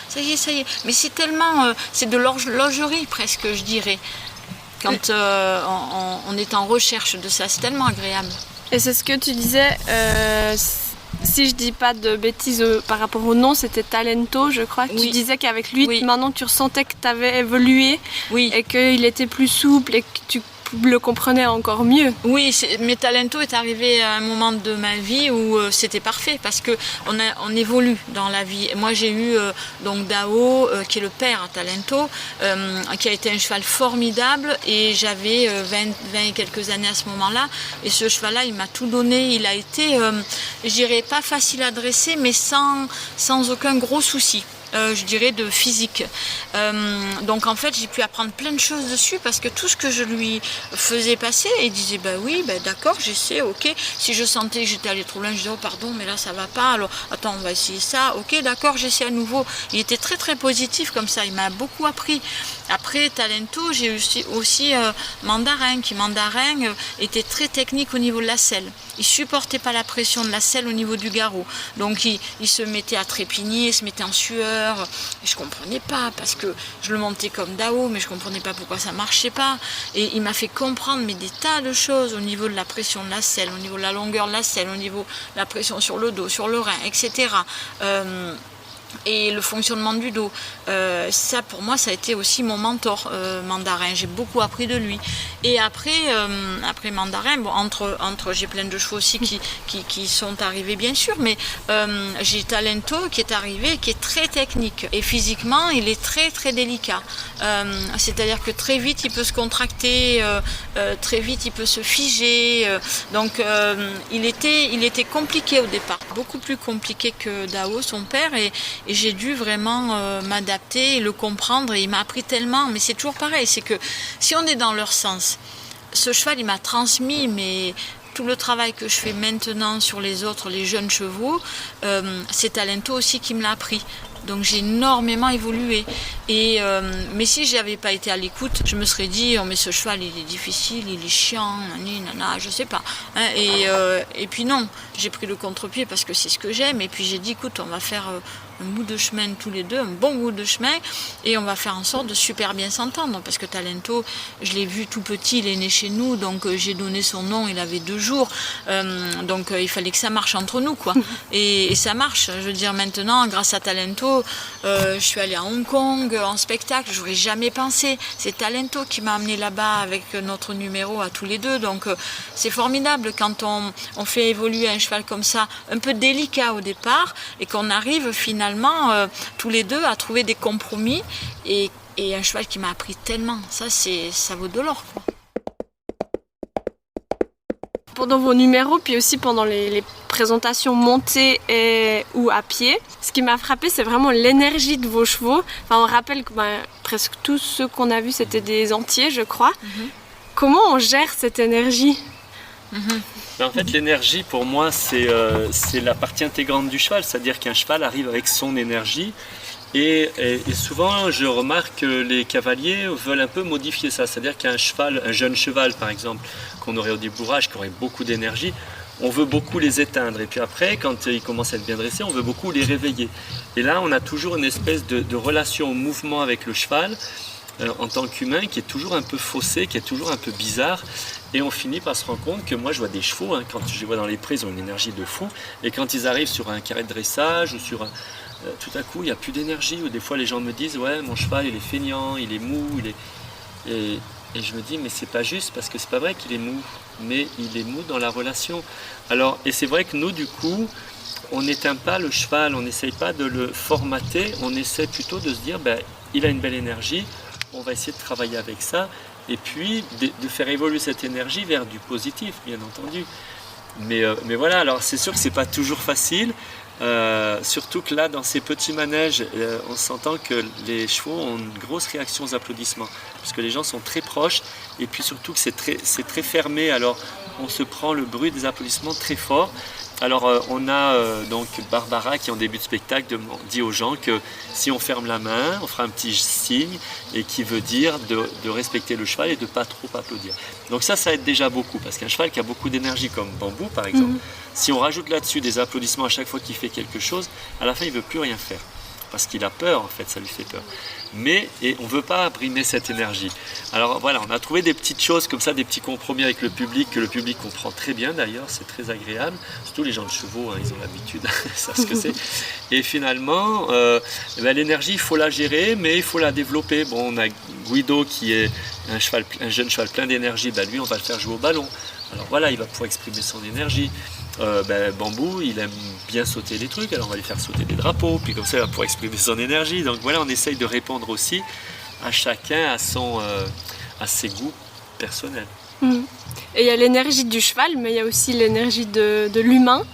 ça y est, mais c'est tellement, c'est de l'horlogerie presque, je dirais, quand on est en recherche de ça, c'est tellement agréable. Et c'est ce que tu disais, si je dis pas de bêtises par rapport au nom, c'était Talento, je crois. Oui. Tu disais qu'avec lui, maintenant tu ressentais que tu avais évolué, et qu'il était plus souple et que tu le comprenais encore mieux. Oui, mais Talento est arrivé à un moment de ma vie où c'était parfait parce que on évolue dans la vie. Moi, j'ai eu donc Dao, qui est le père à Talento, qui a été un cheval formidable, et j'avais 20 et quelques années à ce moment-là. Et ce cheval-là, il m'a tout donné. Il a été, je dirais, pas facile à dresser, mais sans aucun gros souci. Je dirais de physique. Donc en fait j'ai pu apprendre plein de choses dessus parce que tout ce que je lui faisais passer, il disait bah oui, bah d'accord, j'essaie, ok. Si je sentais que j'étais allé trop loin, je disais oh pardon, mais là ça va pas, alors attends, on va essayer ça, ok d'accord, j'essaie à nouveau. Il était très très positif comme ça, il m'a beaucoup appris. Après Talento, j'ai aussi Mandarin, qui était très technique au niveau de la selle. Il supportait pas la pression de la selle au niveau du garrot. Donc il se mettait à trépigner, il se mettait en sueur. Et je comprenais pas parce que je le montais comme Dao, mais je comprenais pas pourquoi ça marchait pas. Et il m'a fait comprendre des tas de choses au niveau de la pression de la selle, au niveau de la longueur de la selle, au niveau de la pression sur le dos, sur le rein, etc. et le fonctionnement du dos. Ça, pour moi, ça a été aussi mon mentor, Mandarin. J'ai beaucoup appris de lui. Et après Mandarin, bon, entre j'ai plein de chevaux aussi qui sont arrivés, bien sûr, mais j'ai Talento qui est arrivé, qui est très technique. Et physiquement, il est très, très délicat. C'est-à-dire que très vite, il peut se contracter, très vite, il peut se figer. Donc, il était compliqué au départ. Beaucoup plus compliqué que Dao, son père, et j'ai dû vraiment m'adapter et le comprendre, et il m'a appris tellement, mais c'est toujours pareil, c'est que si on est dans leur sens, ce cheval il m'a transmis mais tout le travail que je fais maintenant sur les autres, les jeunes chevaux, c'est Talento aussi qui me l'a appris. Donc j'ai énormément évolué. Mais si je n'avais pas été à l'écoute, je me serais dit oh mais ce cheval il est difficile, il est chiant, je sais pas. Et puis non, j'ai pris le contre-pied parce que c'est ce que j'aime. Et puis j'ai dit écoute, on va faire un bout de chemin tous les deux, un bon bout de chemin, et on va faire en sorte de super bien s'entendre. Parce que Talento, je l'ai vu tout petit, il est né chez nous, donc j'ai donné son nom, il avait 2 jours. Donc il fallait que ça marche entre nous, quoi. Et ça marche. Je veux dire, maintenant, grâce à Talento, je suis allée à Hong Kong en spectacle, j'aurais jamais pensé. C'est Talento qui m'a amené là-bas avec notre numéro à tous les deux. Donc c'est formidable quand on fait évoluer un cheval comme ça, un peu délicat au départ, et qu'on arrive finalement tous les deux à trouver des compromis, et un cheval qui m'a appris tellement. Ça vaut de l'or, quoi. Pendant vos numéros, puis aussi pendant les présentations montées ou à pied, ce qui m'a frappé, c'est vraiment l'énergie de vos chevaux. Enfin, on rappelle que presque tous ceux qu'on a vus, c'était des entiers, je crois. Comment on gère cette énergie? En fait, l'énergie, pour moi, c'est la partie intégrante du cheval. C'est-à-dire qu'un cheval arrive avec son énergie. Et souvent, je remarque que les cavaliers veulent un peu modifier ça. C'est-à-dire qu'un cheval, un jeune cheval, par exemple, qu'on aurait au débourrage, qui aurait beaucoup d'énergie, on veut beaucoup les éteindre. Et puis après, quand ils commencent à être bien dressés, on veut beaucoup les réveiller. Et là, on a toujours une espèce de relation au mouvement avec le cheval, en tant qu'humain, qui est toujours un peu faussée, qui est toujours un peu bizarre. Et on finit par se rendre compte que moi, je vois des chevaux, quand je les vois dans les prés, ils ont une énergie de fou. Et quand ils arrivent sur un carré de dressage ou sur tout à coup, il n'y a plus d'énergie. Ou des fois, les gens me disent « Ouais, mon cheval, il est feignant, il est mou. » Et je me dis « Mais c'est pas juste, parce que c'est pas vrai qu'il est mou. Mais il est mou dans la relation. » Alors, et c'est vrai que nous, du coup, on n'éteint pas le cheval, on n'essaye pas de le formater. On essaie plutôt de se dire « Il a une belle énergie. On va essayer de travailler avec ça. » Et puis, de faire évoluer cette énergie vers du positif, bien entendu. Mais voilà, alors c'est sûr que c'est pas toujours facile. Surtout que là, dans ces petits manèges, on s'entend que les chevaux ont une grosse réaction aux applaudissements, parce que les gens sont très proches, et puis surtout que c'est très fermé, alors on se prend le bruit des applaudissements très fort. Alors on a donc Barbara qui en début de spectacle dit aux gens que si on ferme la main, on fera un petit signe, et qui veut dire de respecter le cheval et de ne pas trop applaudir. Donc ça aide déjà beaucoup, parce qu'un cheval qui a beaucoup d'énergie comme Bambou par exemple, si on rajoute là-dessus des applaudissements à chaque fois qu'il fait quelque chose, à la fin il ne veut plus rien faire. Parce qu'il a peur, en fait, ça lui fait peur. Et on ne veut pas brimer cette énergie. Alors voilà, on a trouvé des petites choses comme ça, des petits compromis avec le public, que le public comprend très bien d'ailleurs, c'est très agréable. Surtout les gens de chevaux, ils ont l'habitude, ils savent ce que c'est. Et finalement, l'énergie, il faut la gérer, mais il faut la développer. Bon, on a Guido qui est un jeune cheval plein d'énergie, lui on va le faire jouer au ballon. Alors voilà, il va pouvoir exprimer son énergie. Bambou, il aime bien sauter des trucs, alors on va lui faire sauter des drapeaux, puis comme ça il va pouvoir exprimer son énergie. Donc voilà, on essaye de répondre aussi à chacun à ses goûts personnels. Et il y a l'énergie du cheval, mais il y a aussi l'énergie de l'humain.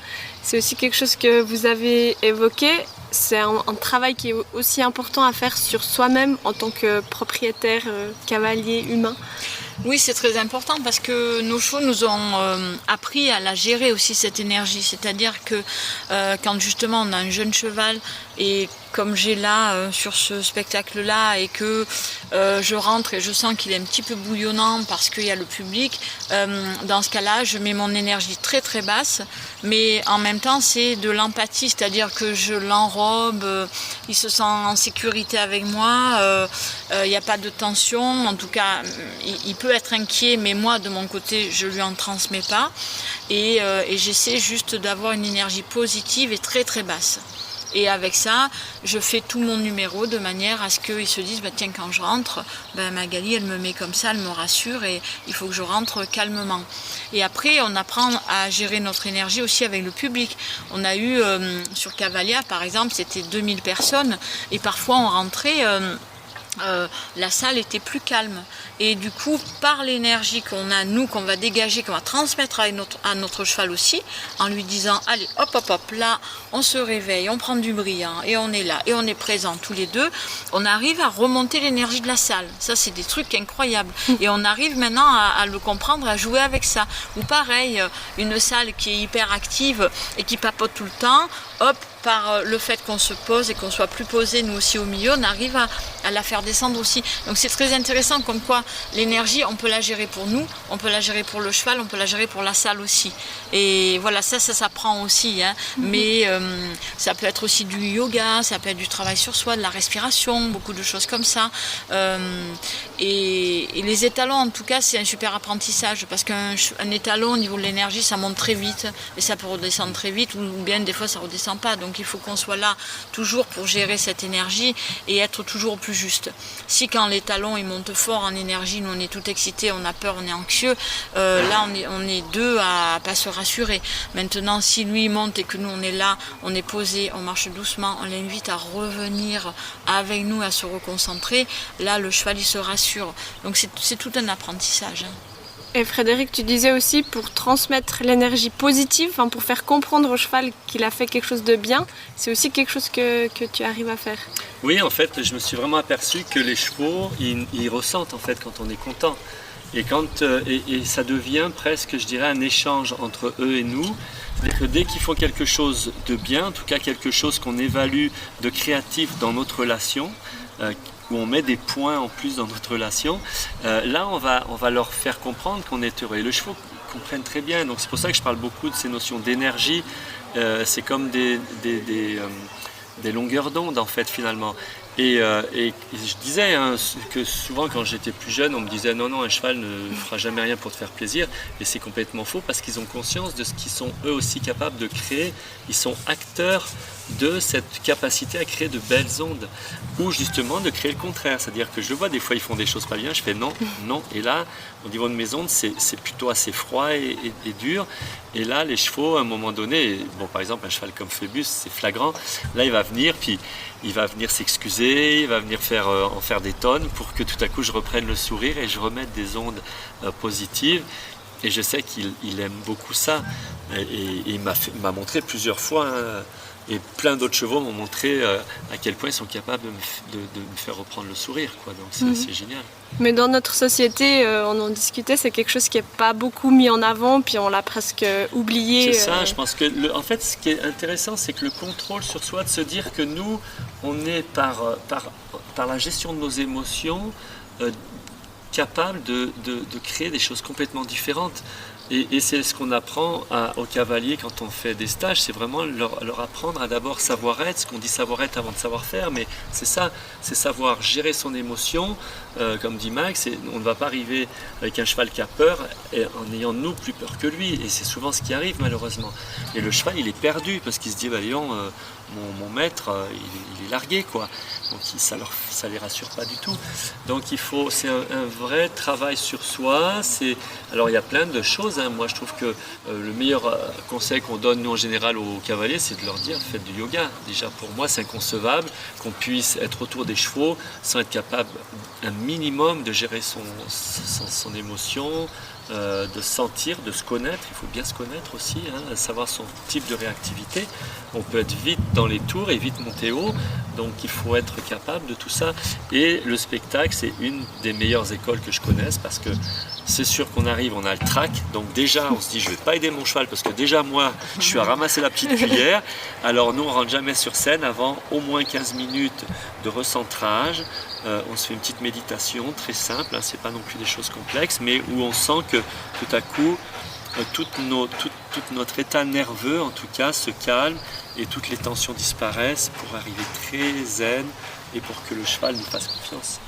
C'est aussi quelque chose que vous avez évoqué. C'est un travail qui est aussi important à faire sur soi-même en tant que propriétaire, cavalier, humain. Oui, c'est très important parce que nos chevaux nous ont appris à la gérer aussi, cette énergie. C'est-à-dire que quand justement on a un jeune cheval, et comme j'ai là sur ce spectacle-là, et que je rentre et je sens qu'il est un petit peu bouillonnant parce qu'il y a le public, dans ce cas-là, je mets mon énergie très très basse, mais en même temps c'est de l'empathie, c'est-à-dire que je l'enrobe, il se sent en sécurité avec moi, il n'y a pas de tension, en tout cas il peut être inquiet, mais moi de mon côté je lui en transmets pas, et j'essaie juste d'avoir une énergie positive et très très basse. Et avec ça, je fais tout mon numéro de manière à ce qu'ils se disent, tiens, quand je rentre, Magali, elle me met comme ça, elle me rassure et il faut que je rentre calmement. Et après, on apprend à gérer notre énergie aussi avec le public. On a eu, sur Cavalia, par exemple, c'était 2000 personnes et parfois on rentrait... la salle était plus calme et du coup par l'énergie qu'on a nous, qu'on va dégager, qu'on va transmettre à notre cheval aussi, en lui disant allez hop hop hop, là on se réveille, on prend du brillant et on est là et on est présents tous les deux, on arrive à remonter l'énergie de la salle. Ça c'est des trucs incroyables et on arrive maintenant à le comprendre, à jouer avec ça. Ou pareil, une salle qui est hyper active et qui papote tout le temps, hop, par le fait qu'on se pose et qu'on soit plus posé nous aussi au milieu, on arrive à la faire descendre aussi. Donc c'est très intéressant comme quoi l'énergie, on peut la gérer pour nous, on peut la gérer pour le cheval, on peut la gérer pour la salle aussi. Et voilà, ça s'apprend aussi. Hein. Mais ça peut être aussi du yoga, ça peut être du travail sur soi, de la respiration, beaucoup de choses comme ça. Et les étalons, en tout cas, c'est un super apprentissage parce qu'un étalon au niveau de l'énergie, ça monte très vite et ça peut redescendre très vite ou bien des fois ça redescend pas. Donc il faut qu'on soit là toujours pour gérer cette énergie et être toujours au plus juste. Si quand les talons ils montent fort en énergie, nous on est tout excités, on a peur, on est anxieux, là on est deux à pas se rassurer. Maintenant si lui il monte et que nous on est là, on est posé, on marche doucement, on l'invite à revenir avec nous, à se reconcentrer, là le cheval il se rassure. Donc c'est tout un apprentissage. Hein. Et Frédéric, tu disais aussi pour transmettre l'énergie positive, pour faire comprendre au cheval qu'il a fait quelque chose de bien, c'est aussi quelque chose que tu arrives à faire. Oui, en fait, je me suis vraiment aperçu que les chevaux, ils ressentent en fait quand on est content. Et ça devient presque, je dirais, un échange entre eux et nous. C'est-à-dire que dès qu'ils font quelque chose de bien, en tout cas quelque chose qu'on évalue de créatif dans notre relation, où on met des points en plus dans notre relation, là on va leur faire comprendre qu'on est heureux. Et les chevaux comprennent très bien, donc c'est pour ça que je parle beaucoup de ces notions d'énergie. C'est comme des longueurs d'onde en fait finalement. Et je disais que souvent quand j'étais plus jeune, on me disait non, un cheval ne fera jamais rien pour te faire plaisir. Et c'est complètement faux parce qu'ils ont conscience de ce qu'ils sont eux aussi capables de créer. Ils sont acteurs de cette capacité à créer de belles ondes ou justement de créer le contraire. C'est-à-dire que je vois des fois ils font des choses pas bien, je fais non. Et là, au niveau de mes ondes, c'est plutôt assez froid et dur. Et là, les chevaux, à un moment donné, par exemple un cheval comme Phébus, c'est flagrant. Là, il va venir, puis il va venir s'excuser, il va venir en faire des tonnes pour que tout à coup je reprenne le sourire et je remette des ondes positives. Et je sais qu'il aime beaucoup ça. Et il m'a montré plusieurs fois, et plein d'autres chevaux m'ont montré à quel point ils sont capables de me faire reprendre le sourire. Donc c'est génial. Mais dans notre société, on en discutait, c'est quelque chose qui n'est pas beaucoup mis en avant, puis on l'a presque oublié. C'est ça, je pense que en fait ce qui est intéressant, c'est que le contrôle sur soi, de se dire que nous, on est par la gestion de nos émotions, capable de créer des choses complètement différentes. Et c'est ce qu'on apprend aux cavaliers quand on fait des stages, c'est vraiment leur apprendre à d'abord savoir-être, ce qu'on dit savoir-être avant de savoir-faire, mais c'est ça, c'est savoir gérer son émotion, comme dit Max, on ne va pas arriver avec un cheval qui a peur en ayant nous plus peur que lui, et c'est souvent ce qui arrive malheureusement. Et le cheval il est perdu parce qu'il se dit mon maître il est largué quoi, donc ça les rassure pas du tout. Donc c'est un vrai travail sur soi. Alors il y a plein de choses. Moi je trouve que le meilleur conseil qu'on donne nous en général aux cavaliers, c'est de leur dire faites du yoga. Déjà pour moi c'est inconcevable qu'on puisse être autour des chevaux sans être capable un minimum de gérer son émotion, de sentir, de se connaître. Il faut bien se connaître aussi, savoir son type de réactivité. On peut être vite dans les tours et vite monter haut, donc il faut être capable de tout ça. Et le spectacle, c'est une des meilleures écoles que je connaisse parce que c'est sûr qu'on arrive, on a le trac, donc déjà on se dit je vais pas aider mon cheval parce que déjà moi je suis à ramasser la petite cuillère. Alors nous on rentre jamais sur scène avant au moins 15 minutes de recentrage. On se fait une petite méditation très simple, c'est pas non plus des choses complexes, mais où on sent que tout à coup tout notre état nerveux en tout cas se calme et toutes les tensions disparaissent pour arriver très zen et pour que le cheval nous fasse confiance.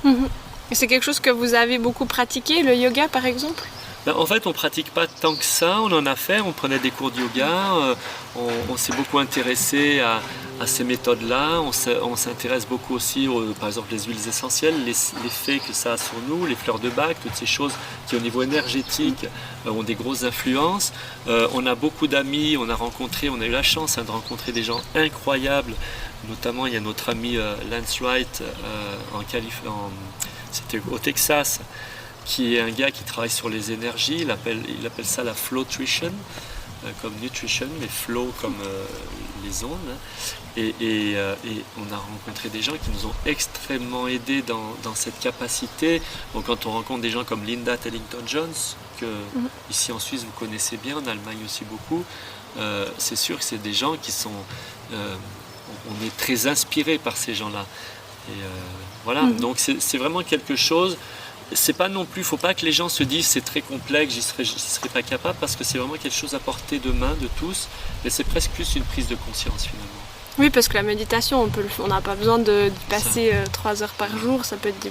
Et c'est quelque chose que vous avez beaucoup pratiqué, le yoga par exemple ? En fait, on ne pratique pas tant que ça, on en a fait, on prenait des cours de yoga, on s'est beaucoup intéressé à ces méthodes-là, on s'intéresse beaucoup aussi, par exemple, les huiles essentielles, l'effet que ça a sur nous, les fleurs de Bach, toutes ces choses qui au niveau énergétique ont des grosses influences. On a beaucoup d'amis, on a eu la chance de rencontrer des gens incroyables, notamment il y a notre ami Lance Wright c'était au Texas, qui est un gars qui travaille sur les énergies, il appelle ça la flowtrition, comme nutrition, mais flow comme les ondes. Et on a rencontré des gens qui nous ont extrêmement aidés dans cette capacité. Donc, quand on rencontre des gens comme Linda Tellington-Jones, que ici en Suisse vous connaissez bien, en Allemagne aussi beaucoup, c'est sûr que c'est des gens qui sont... on est très inspiré par ces gens-là. Et voilà, donc c'est vraiment quelque chose. C'est pas non plus, faut pas que les gens se disent c'est très complexe, j'y serais pas capable, parce que c'est vraiment quelque chose à portée de main de tous, mais c'est presque plus une prise de conscience finalement. Oui, parce que la méditation, on n'a pas besoin d'y passer 3 heures par jour, ça peut être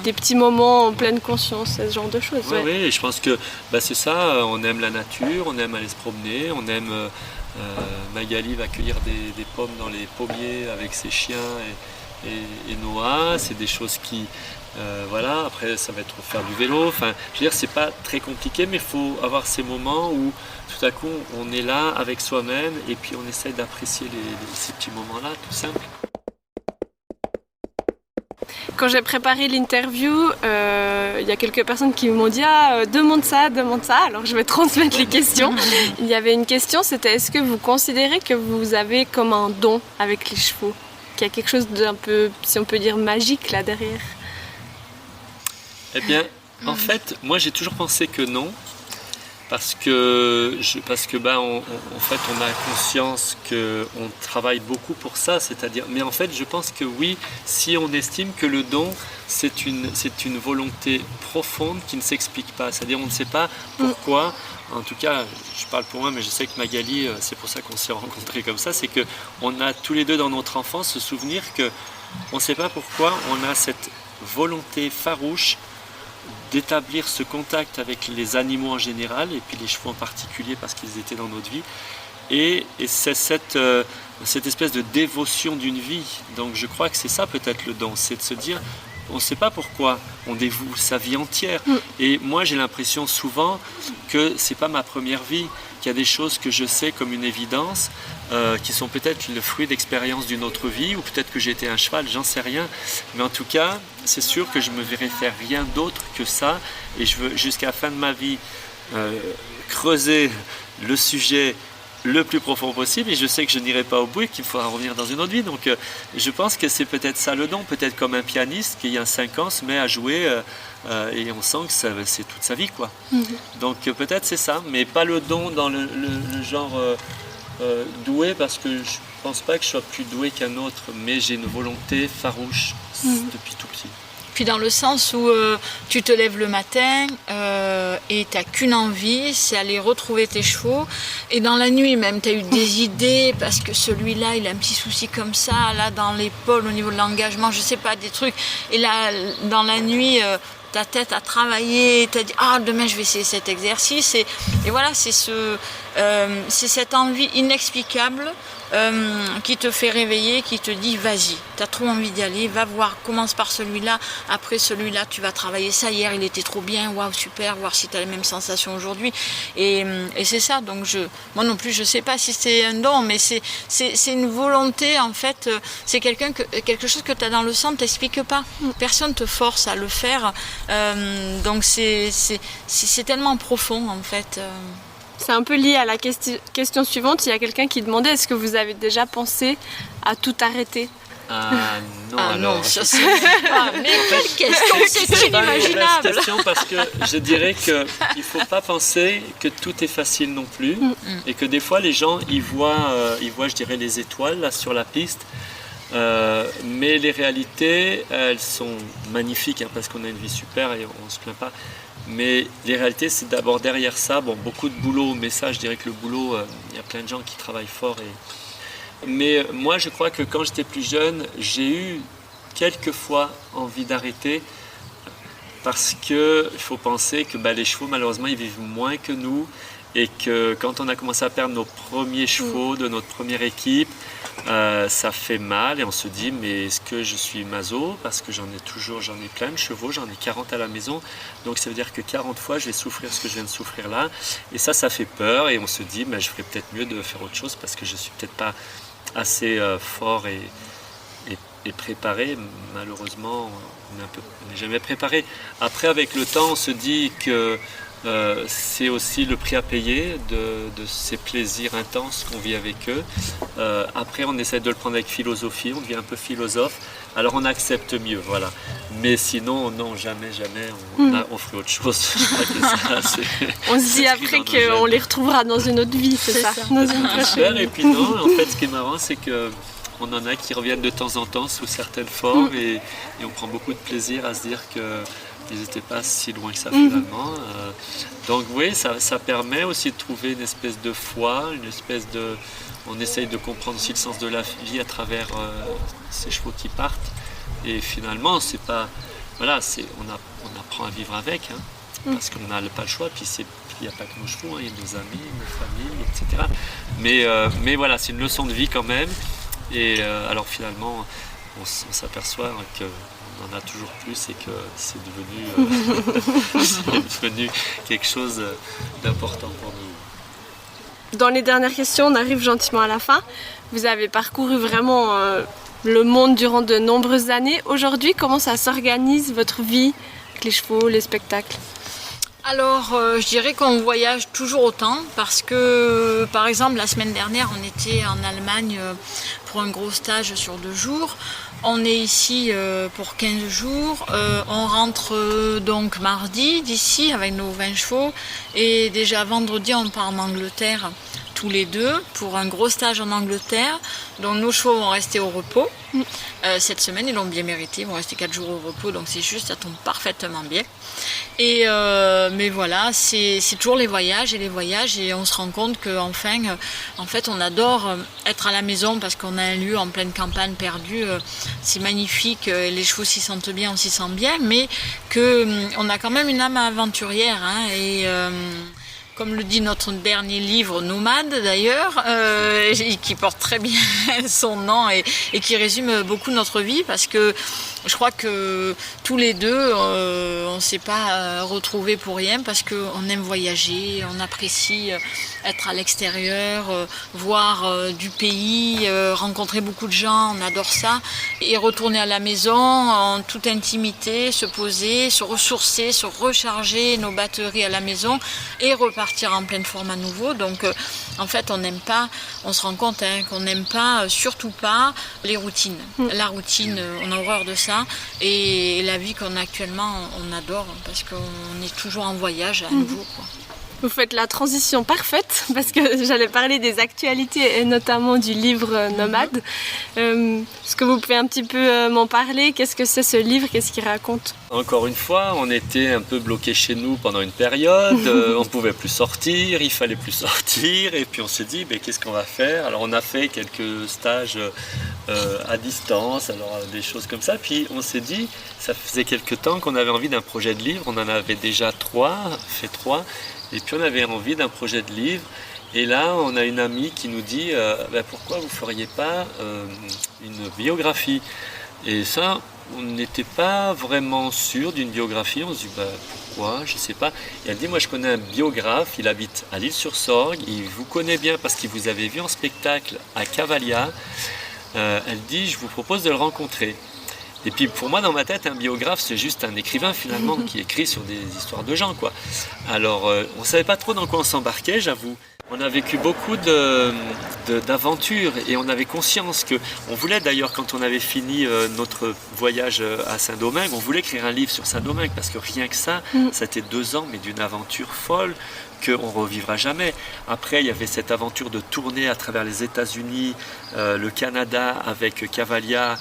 des petits moments en pleine conscience, ce genre de choses. Oui, et je pense que c'est ça, on aime la nature, on aime aller se promener, on aime... Magali va cueillir des pommes dans les pommiers avec ses chiens et Noah, c'est des choses qui... voilà, après ça va être faire du vélo, enfin, je veux dire, c'est pas très compliqué, mais il faut avoir ces moments où tout à coup on est là avec soi-même et puis on essaie d'apprécier ces petits moments-là, tout simple. Quand j'ai préparé l'interview, il y a quelques personnes qui m'ont dit demande ça, alors je vais transmettre les questions. Il y avait une question, c'était est-ce que vous considérez que vous avez comme un don avec les chevaux, qu'il y a quelque chose d'un peu, si on peut dire, magique là derrière? Eh bien, en fait, moi j'ai toujours pensé que non, parce que en fait, on a conscience qu'on travaille beaucoup pour ça, c'est-à-dire. Mais en fait, je pense que oui, si on estime que le don, c'est une volonté profonde qui ne s'explique pas, c'est-à-dire on ne sait pas pourquoi. En tout cas, je parle pour moi, mais je sais que Magali, c'est pour ça qu'on s'est rencontrés comme ça, c'est que on a tous les deux dans notre enfance ce souvenir que on ne sait pas pourquoi on a cette volonté farouche d'établir ce contact avec les animaux en général et puis les chevaux en particulier parce qu'ils étaient dans notre vie et c'est cette espèce de dévotion d'une vie. Donc je crois que c'est ça peut-être le don, c'est de se dire on ne sait pas pourquoi on dévoue sa vie entière et moi j'ai l'impression souvent que c'est pas ma première vie, qu'il y a des choses que je sais comme une évidence qui sont peut-être le fruit d'expériences d'une autre vie, ou peut-être que j'ai été un cheval, j'en sais rien. Mais en tout cas, c'est sûr que je ne me verrai faire rien d'autre que ça. Et je veux, jusqu'à la fin de ma vie, creuser le sujet le plus profond possible. Et je sais que je n'irai pas au bout et qu'il faudra revenir dans une autre vie. Donc je pense que c'est peut-être ça le don. Peut-être comme un pianiste qui, il y a 5 ans, se met à jouer et on sent que c'est toute sa vie, quoi. Donc peut-être c'est ça, mais pas le don dans le genre... doué, parce que je ne pense pas que je sois plus doué qu'un autre, mais j'ai une volonté farouche depuis tout petit. Puis dans le sens où tu te lèves le matin et tu n'as qu'une envie, c'est aller retrouver tes chevaux. Et dans la nuit même, tu as eu des idées parce que celui-là, il a un petit souci comme ça, là dans l'épaule, au niveau de l'engagement, je ne sais pas, des trucs. Et là, dans la nuit... ta tête a travaillé, tu as dit demain je vais essayer cet exercice et voilà, c'est cette envie inexplicable qui te fait réveiller, qui te dit vas-y, tu as trop envie d'y aller, va voir, commence par celui-là, après celui-là tu vas travailler ça, hier il était trop bien, waouh super, voir si tu as les mêmes sensations aujourd'hui et c'est ça. Donc moi non plus je sais pas si c'est un don, mais c'est une volonté en fait, c'est quelque chose que tu as dans le sang, t'expliques pas, personne te force à le faire, donc c'est tellement profond en fait. C'est un peu lié à la question suivante. Il y a quelqu'un qui demandait est-ce que vous avez déjà pensé à tout arrêter? Non, ça c'est mais quelle question, c'est inimaginable. C'est question parce que je dirais qu'il ne faut pas penser que tout est facile non plus et que des fois les gens ils voient je dirais les étoiles là sur la piste. Mais les réalités, elles sont magnifiques parce qu'on a une vie super et on ne se plaint pas. Mais les réalités, c'est d'abord derrière ça, beaucoup de boulot, mais ça, je dirais que le boulot, il y a plein de gens qui travaillent fort. Mais moi, je crois que quand j'étais plus jeune, j'ai eu quelques fois envie d'arrêter parce qu'il faut penser que les chevaux, malheureusement, ils vivent moins que nous. Et que quand on a commencé à perdre nos premiers chevaux de notre première équipe, ça fait mal et on se dit mais est-ce que je suis maso parce que j'en ai plein de chevaux, j'en ai 40 à la maison, donc ça veut dire que 40 fois je vais souffrir ce que je viens de souffrir là, et ça fait peur et on se dit je ferais peut-être mieux de faire autre chose parce que je suis peut-être pas assez fort et préparé. Malheureusement on n'est jamais préparé. Après avec le temps on se dit que c'est aussi le prix à payer de ces plaisirs intenses qu'on vit avec eux. Après, on essaie de le prendre avec philosophie, on devient un peu philosophe, alors on accepte mieux, voilà. Mais sinon, non, jamais, on ferait autre chose. On se dit après qu'on les retrouvera dans une autre vie, c'est ça, dans une prochaine vie. Et puis non, en fait, ce qui est marrant, c'est que on en a qui reviennent de temps en temps sous certaines formes et on prend beaucoup de plaisir à se dire que ils n'étaient pas si loin que ça finalement. Donc oui, ça permet aussi de trouver une espèce de foi, on essaye de comprendre aussi le sens de la vie à travers ces chevaux qui partent. Et finalement, c'est pas, voilà, on apprend à vivre avec, parce qu'on n'a pas le choix. Puis il n'y a pas que nos chevaux, il y a nos amis, nos familles, etc. Mais voilà, c'est une leçon de vie quand même. Et alors finalement, on s'aperçoit que on en a toujours plus et que c'est devenu quelque chose d'important pour nous. Dans les dernières questions, on arrive gentiment à la fin. Vous avez parcouru vraiment le monde durant de nombreuses années. Aujourd'hui, comment ça s'organise votre vie avec les chevaux, les spectacles ? Alors, je dirais qu'on voyage toujours autant parce que, par exemple, la semaine dernière, on était en Allemagne pour un gros stage sur 2 jours. On est ici pour 15 jours. On rentre donc mardi d'ici avec nos 20 chevaux. Et déjà vendredi, on part en Angleterre tous les 2 pour un gros stage en Angleterre. Donc nos chevaux vont rester au repos. Cette semaine, ils l'ont bien mérité. Ils vont rester 4 jours au repos. Donc c'est juste, ça tombe parfaitement bien. Et mais voilà, c'est toujours les voyages et on se rend compte qu'enfin, en fait, on adore être à la maison parce qu'on a un lieu en pleine campagne perdu. C'est magnifique, les chevaux s'y sentent bien, on s'y sent bien, mais qu'on a quand même une âme aventurière. Et comme le dit notre dernier livre, Nomade d'ailleurs, qui porte très bien son nom et qui résume beaucoup notre vie, parce que je crois que tous les deux, on ne s'est pas retrouvés pour rien, parce qu'on aime voyager, on apprécie être à l'extérieur, voir du pays, rencontrer beaucoup de gens, on adore ça, et retourner à la maison en toute intimité, se poser, se ressourcer, se recharger nos batteries à la maison et repartir en pleine forme à nouveau. Donc en fait on se rend compte qu'on n'aime pas, surtout pas les routines. La routine, on a horreur de ça, et la vie qu'on a actuellement, on adore parce qu'on est toujours en voyage à nouveau, quoi. Vous faites la transition parfaite parce que j'allais parler des actualités et notamment du livre Nomade. Est-ce que vous pouvez un petit peu m'en parler ? Qu'est-ce que c'est ce livre ? Qu'est-ce qu'il raconte ? Encore une fois, on était un peu bloqués chez nous pendant une période, on ne pouvait plus sortir, il fallait plus sortir, et puis on s'est dit qu'est-ce qu'on va faire ? Alors on a fait quelques stages à distance, alors des choses comme ça, puis on s'est dit, ça faisait quelques temps qu'on avait envie d'un projet de livre, on en avait déjà fait 3, et puis on avait envie d'un projet de livre. Et là, on a une amie qui nous dit pourquoi vous ne feriez pas une biographie ? Et ça, on n'était pas vraiment sûr d'une biographie. On se dit pourquoi ? Je ne sais pas. Et elle dit moi je connais un biographe, il habite à l'Île-sur-Sorgue, il vous connaît bien parce qu'il vous avait vu en spectacle à Cavalia. Elle dit je vous propose de le rencontrer. Et puis pour moi dans ma tête un biographe c'est juste un écrivain finalement qui écrit sur des histoires de gens, quoi. Alors on ne savait pas trop dans quoi on s'embarquait, j'avoue. On a vécu beaucoup d'aventures et on avait conscience on voulait d'ailleurs, quand on avait fini notre voyage à Saint-Domingue, on voulait écrire un livre sur Saint-Domingue parce que rien que ça, c'était 2 ans mais d'une aventure folle qu'on ne revivra jamais. Après, il y avait cette aventure de tourner à travers les États-Unis, le Canada avec Cavalia,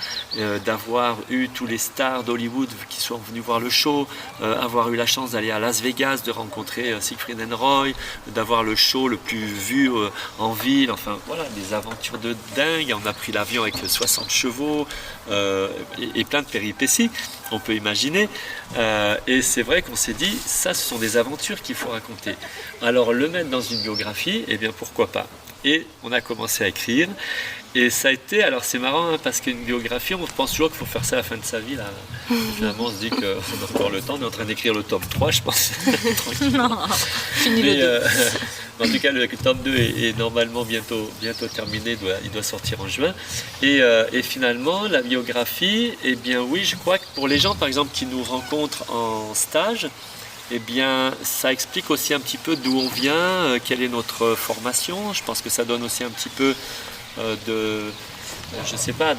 d'avoir eu tous les stars d'Hollywood qui sont venus voir le show, avoir eu la chance d'aller à Las Vegas, de rencontrer Siegfried and Roy, d'avoir le show le plus vu en ville, enfin voilà, des aventures de dingue. On a pris l'avion avec 60 chevaux et plein de péripéties, on peut imaginer. Et c'est vrai qu'on s'est dit, ça ce sont des aventures qu'il faut raconter. Alors le mettre dans une biographie, eh bien pourquoi pas. Et on a commencé à écrire. Et ça a été, alors c'est marrant parce qu'une biographie, on pense toujours qu'il faut faire ça à la fin de sa vie. Là. Finalement, on se dit qu'on a encore le temps, on est en train d'écrire le tome 3, je pense. Non, fini le 2. En tout cas, le tome 2 est normalement bientôt terminé, il doit sortir en juin. Et finalement, la biographie, eh bien oui, je crois que pour les gens, par exemple, qui nous rencontrent en stage, eh bien, ça explique aussi un petit peu d'où on vient, quelle est notre formation. Je pense que ça donne aussi un petit peu je ne sais pas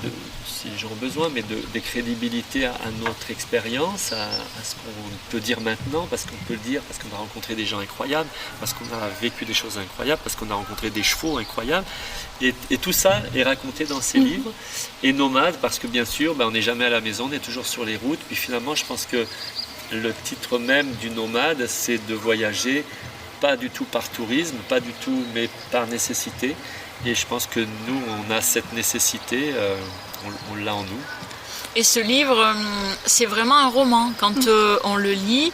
si les gens ont besoin, mais de crédibilité à notre expérience, à ce qu'on peut dire maintenant, parce qu'on peut le dire, parce qu'on a rencontré des gens incroyables, parce qu'on a vécu des choses incroyables, parce qu'on a rencontré des chevaux incroyables. Et tout ça est raconté dans ces livres. Et Nomade, parce que bien sûr, on n'est jamais à la maison, on est toujours sur les routes. Puis finalement, je pense que le titre même du Nomade, c'est de voyager, pas du tout par tourisme, pas du tout, mais par nécessité. Et je pense que nous, on a cette nécessité, on l'a en nous. Et ce livre, c'est vraiment un roman. Quand on le lit,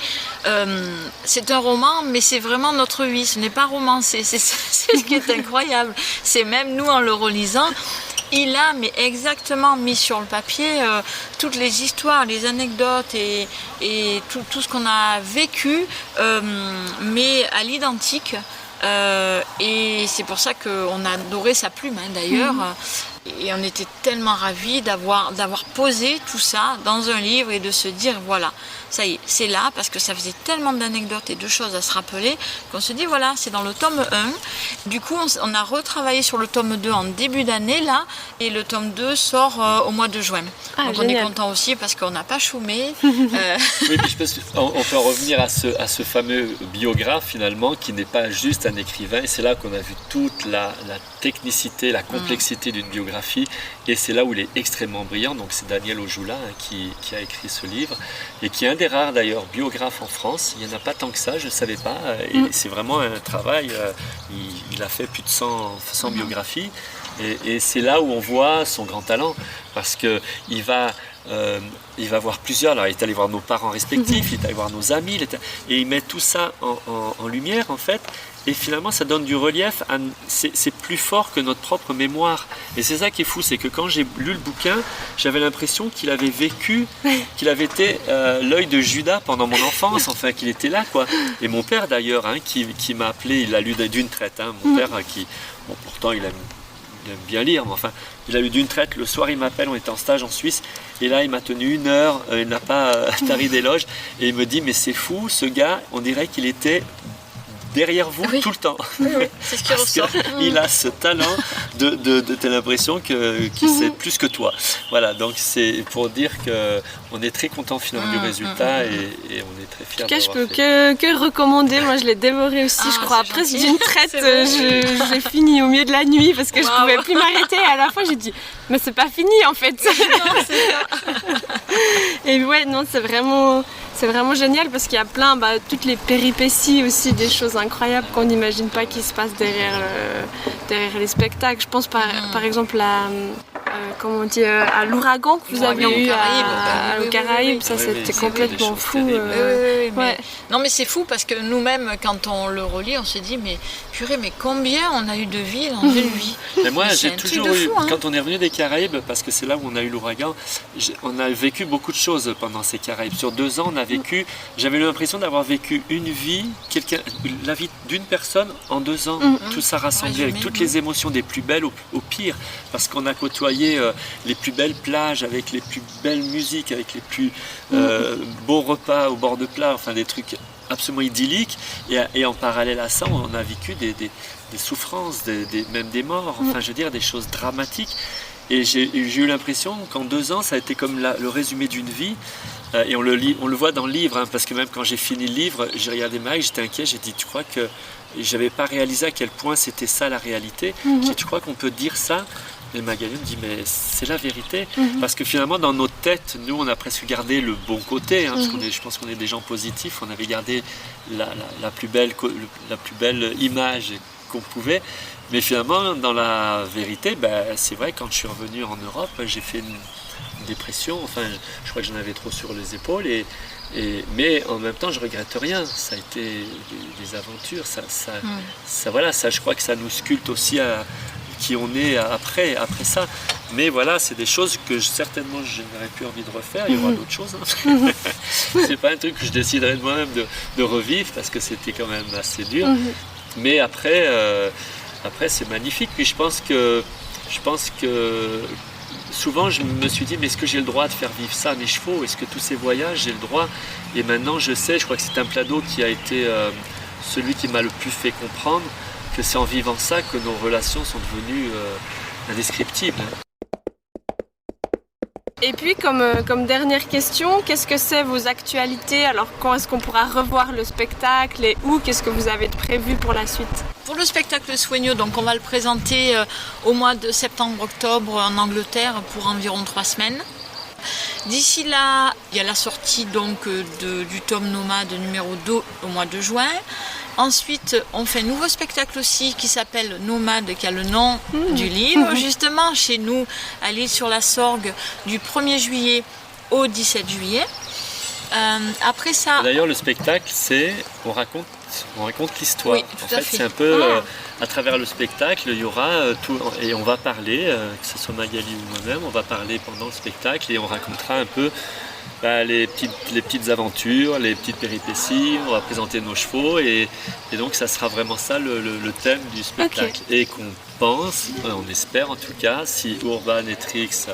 c'est un roman, mais c'est vraiment notre vie. Ce n'est pas romancé. C'est ce qui est incroyable. C'est même nous, en le relisant, il a exactement mis sur le papier toutes les histoires, les anecdotes et tout ce qu'on a vécu, mais à l'identique. Et c'est pour ça qu'on a adoré sa plume d'ailleurs. Et on était tellement ravis d'avoir posé tout ça dans un livre et de se dire voilà, ça y est, c'est là, parce que ça faisait tellement d'anecdotes et de choses à se rappeler qu'on se dit voilà, c'est dans le tome 1. Du coup, on a retravaillé sur le tome 2 en début d'année là, et le tome 2 sort au mois de juin. Donc génial. On est content aussi parce qu'on n'a pas choumé. Oui, puis je pense qu'on peut en revenir à ce fameux biographe finalement, qui n'est pas juste un écrivain, et c'est là qu'on a vu toute la technicité, la complexité d'une biographie. Et c'est là où il est extrêmement brillant. Donc c'est Daniel Ojoula qui a écrit ce livre et qui est un des rares d'ailleurs biographes en France. Il n'y en a pas tant que ça, je ne savais pas. Et c'est vraiment un travail. Il a fait plus de 100 biographies. Et c'est là où on voit son grand talent, parce qu'il va voir plusieurs. Alors, il est allé voir nos parents respectifs, il est allé voir nos amis, et il met tout ça en lumière en fait. Et finalement, ça donne du relief. C'est plus fort que notre propre mémoire. Et c'est ça qui est fou, c'est que quand j'ai lu le bouquin, j'avais l'impression qu'il avait vécu, qu'il avait été l'œil de Judas pendant mon enfance, enfin qu'il était là, quoi. Et mon père d'ailleurs, qui m'a appelé, il l'a lu d'une traite. Mon père, pourtant il aime bien lire, mais enfin, il a lu d'une traite. Le soir, il m'appelle, on était en stage en Suisse, et là, il m'a tenu 1 heure, il n'a pas tari d'éloge, et il me dit, mais c'est fou, ce gars, on dirait qu'il était derrière vous tout le temps. Oui, c'est ce qui ressort. Il a ce talent t'as l'impression qu'il sait plus que toi. Voilà, donc c'est pour dire qu'on est très content finalement du résultat et on est très fiers. En tout cas, je peux que recommander. Moi, je l'ai dévoré aussi, je crois. Presque d'une traite, je l'ai fini au milieu de la nuit parce que je pouvais plus m'arrêter. Et à la fois, j'ai dit, mais c'est pas fini en fait. Non, c'est ça. Et ouais, non, c'est vraiment génial parce qu'il y a plein, toutes les péripéties aussi, des choses incroyables qu'on n'imagine pas qui se passent derrière les spectacles. Je pense par exemple à l'ouragan que vous avez eu aux Caraïbes. Ça, c'était complètement fou. Non, mais c'est fou parce que nous-mêmes, quand on le relit, on se dit, mais purée, mais combien on a eu de vie dans une vie. Mais moi, j'ai toujours eu, quand on est revenu des Caraïbes, parce que c'est là où on a eu l'ouragan, on a vécu beaucoup de choses pendant ces Caraïbes. Sur 2 ans, on a vécu, j'avais l'impression d'avoir vécu une vie, la vie d'une personne en 2 ans. Tout ça rassemblé avec toutes les émotions des plus belles au pire, parce qu'on a côtoyé les plus belles plages, avec les plus belles musiques, avec les plus beaux repas au bord de plage, enfin des trucs absolument idylliques. Et en parallèle à ça, on a vécu des souffrances, même des morts, enfin je veux dire des choses dramatiques. Et j'ai eu l'impression qu'en 2 ans, ça a été comme le résumé d'une vie. Et on le voit dans le livre, parce que même quand j'ai fini le livre, j'ai regardé Mike, j'étais inquiet, j'ai dit, tu crois que j'avais pas réalisé à quel point c'était ça la réalité. Tu crois qu'on peut dire ça? Et Magali me dit, mais c'est la vérité. Parce que finalement, dans nos têtes, nous, on a presque gardé le bon côté. Parce je pense qu'on est des gens positifs. On avait gardé la plus belle image qu'on pouvait. Mais finalement, dans la vérité, c'est vrai, quand je suis revenu en Europe, j'ai fait une dépression. Enfin, je crois que j'en avais trop sur les épaules. Mais en même temps, je regrette rien. Ça a été des aventures. Voilà, ça, je crois que ça nous sculpte aussi à qui on est après ça. Mais voilà, c'est des choses que certainement je n'aurais plus envie de refaire. Il y aura d'autres choses. C'est pas un truc que je déciderais de moi-même de revivre parce que c'était quand même assez dur. Mais après c'est magnifique. Puis je pense que souvent je me suis dit, mais est-ce que j'ai le droit de faire vivre ça à mes chevaux? Est-ce que tous ces voyages, j'ai le droit? Et maintenant je sais, je crois que c'est un Plado qui a été celui qui m'a le plus fait comprendre que c'est en vivant ça que nos relations sont devenues indescriptibles. Et puis, comme dernière question, qu'est-ce que c'est vos actualités? Alors, quand est-ce qu'on pourra revoir le spectacle et où? Qu'est-ce que vous avez de prévu pour la suite? Pour le spectacle Sueño, donc on va le présenter au mois de septembre-octobre en Angleterre pour environ 3 semaines. D'ici là, il y a la sortie donc du tome Nomade numéro 2 au mois de juin. Ensuite, on fait un nouveau spectacle aussi qui s'appelle Nomade, qui a le nom du livre, justement chez nous à l'Île-sur-la-Sorgue du 1er juillet au 17 juillet. Après ça... D'ailleurs, le spectacle, c'est on raconte l'histoire. Oui, tout à fait. C'est un peu à travers le spectacle, il y aura tout, et on va parler, que ce soit Magali ou moi-même, on va parler pendant le spectacle et on racontera un peu les petites aventures, les petites péripéties, on va présenter nos chevaux et donc ça sera vraiment ça le thème du spectacle. Et qu'on pense, on espère en tout cas, si Urban et Trix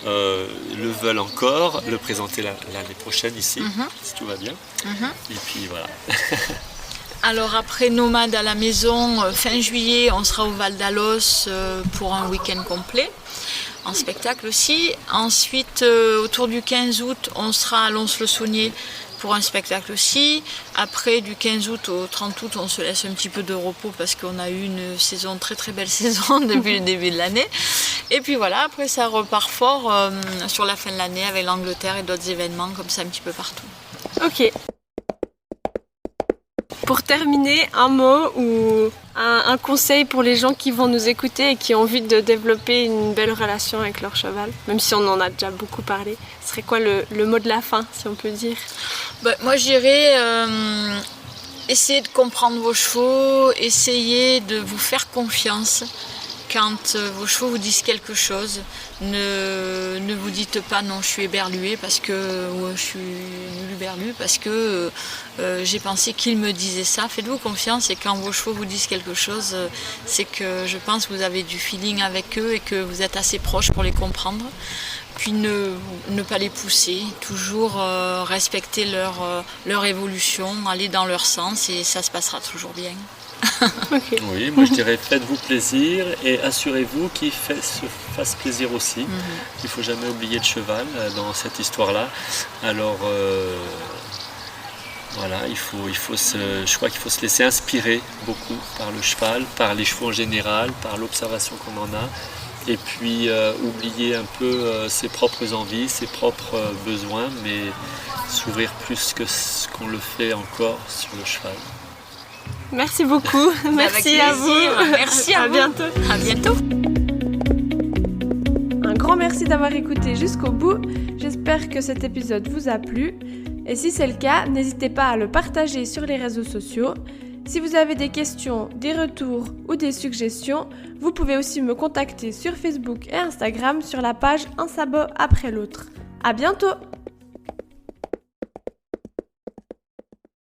le veulent encore, le présenter l'année prochaine ici, si tout va bien. Et puis voilà. Alors après Nomade à la maison, fin juillet, on sera au Val d'Alos pour un week-end complet, en spectacle aussi. Ensuite, autour du 15 août, on sera à Lons-le-Saunier pour un spectacle aussi. Après, du 15 août au 30 août, on se laisse un petit peu de repos parce qu'on a eu une saison, très très belle saison depuis le début de l'année. Et puis voilà, après ça repart fort sur la fin de l'année avec l'Angleterre et d'autres événements comme ça un petit peu partout. Ok. Pour terminer, un mot ou un conseil pour les gens qui vont nous écouter et qui ont envie de développer une belle relation avec leur cheval, même si on en a déjà beaucoup parlé. Ce serait quoi le mot de la fin, si on peut dire? Moi, je dirais essayez de comprendre vos chevaux, essayez de vous faire confiance. Quand vos chevaux vous disent quelque chose, ne vous dites pas non, je suis éberluée parce que je suis nulle éberlue parce que j'ai pensé qu'il me disait ça. Faites-vous confiance et quand vos chevaux vous disent quelque chose, c'est que je pense que vous avez du feeling avec eux et que vous êtes assez proche pour les comprendre. Puis ne pas les pousser, toujours respecter leur évolution, aller dans leur sens et ça se passera toujours bien. Okay. Oui, moi je dirais faites-vous plaisir et assurez-vous qu'il se fasse plaisir aussi. Il ne faut jamais oublier le cheval dans cette histoire-là. Alors voilà, je crois qu'il faut se laisser inspirer beaucoup par le cheval, par les chevaux en général, par l'observation qu'on en a. Et puis oublier un peu ses propres envies, ses propres besoins, mais s'ouvrir plus que ce qu'on le fait encore sur le cheval. Merci beaucoup. Merci à vous. Merci à vous. Bientôt. À bientôt. Un grand merci d'avoir écouté jusqu'au bout. J'espère que cet épisode vous a plu. Et si c'est le cas, n'hésitez pas à le partager sur les réseaux sociaux. Si vous avez des questions, des retours ou des suggestions, vous pouvez aussi me contacter sur Facebook et Instagram sur la page Un sabot après l'autre. À bientôt!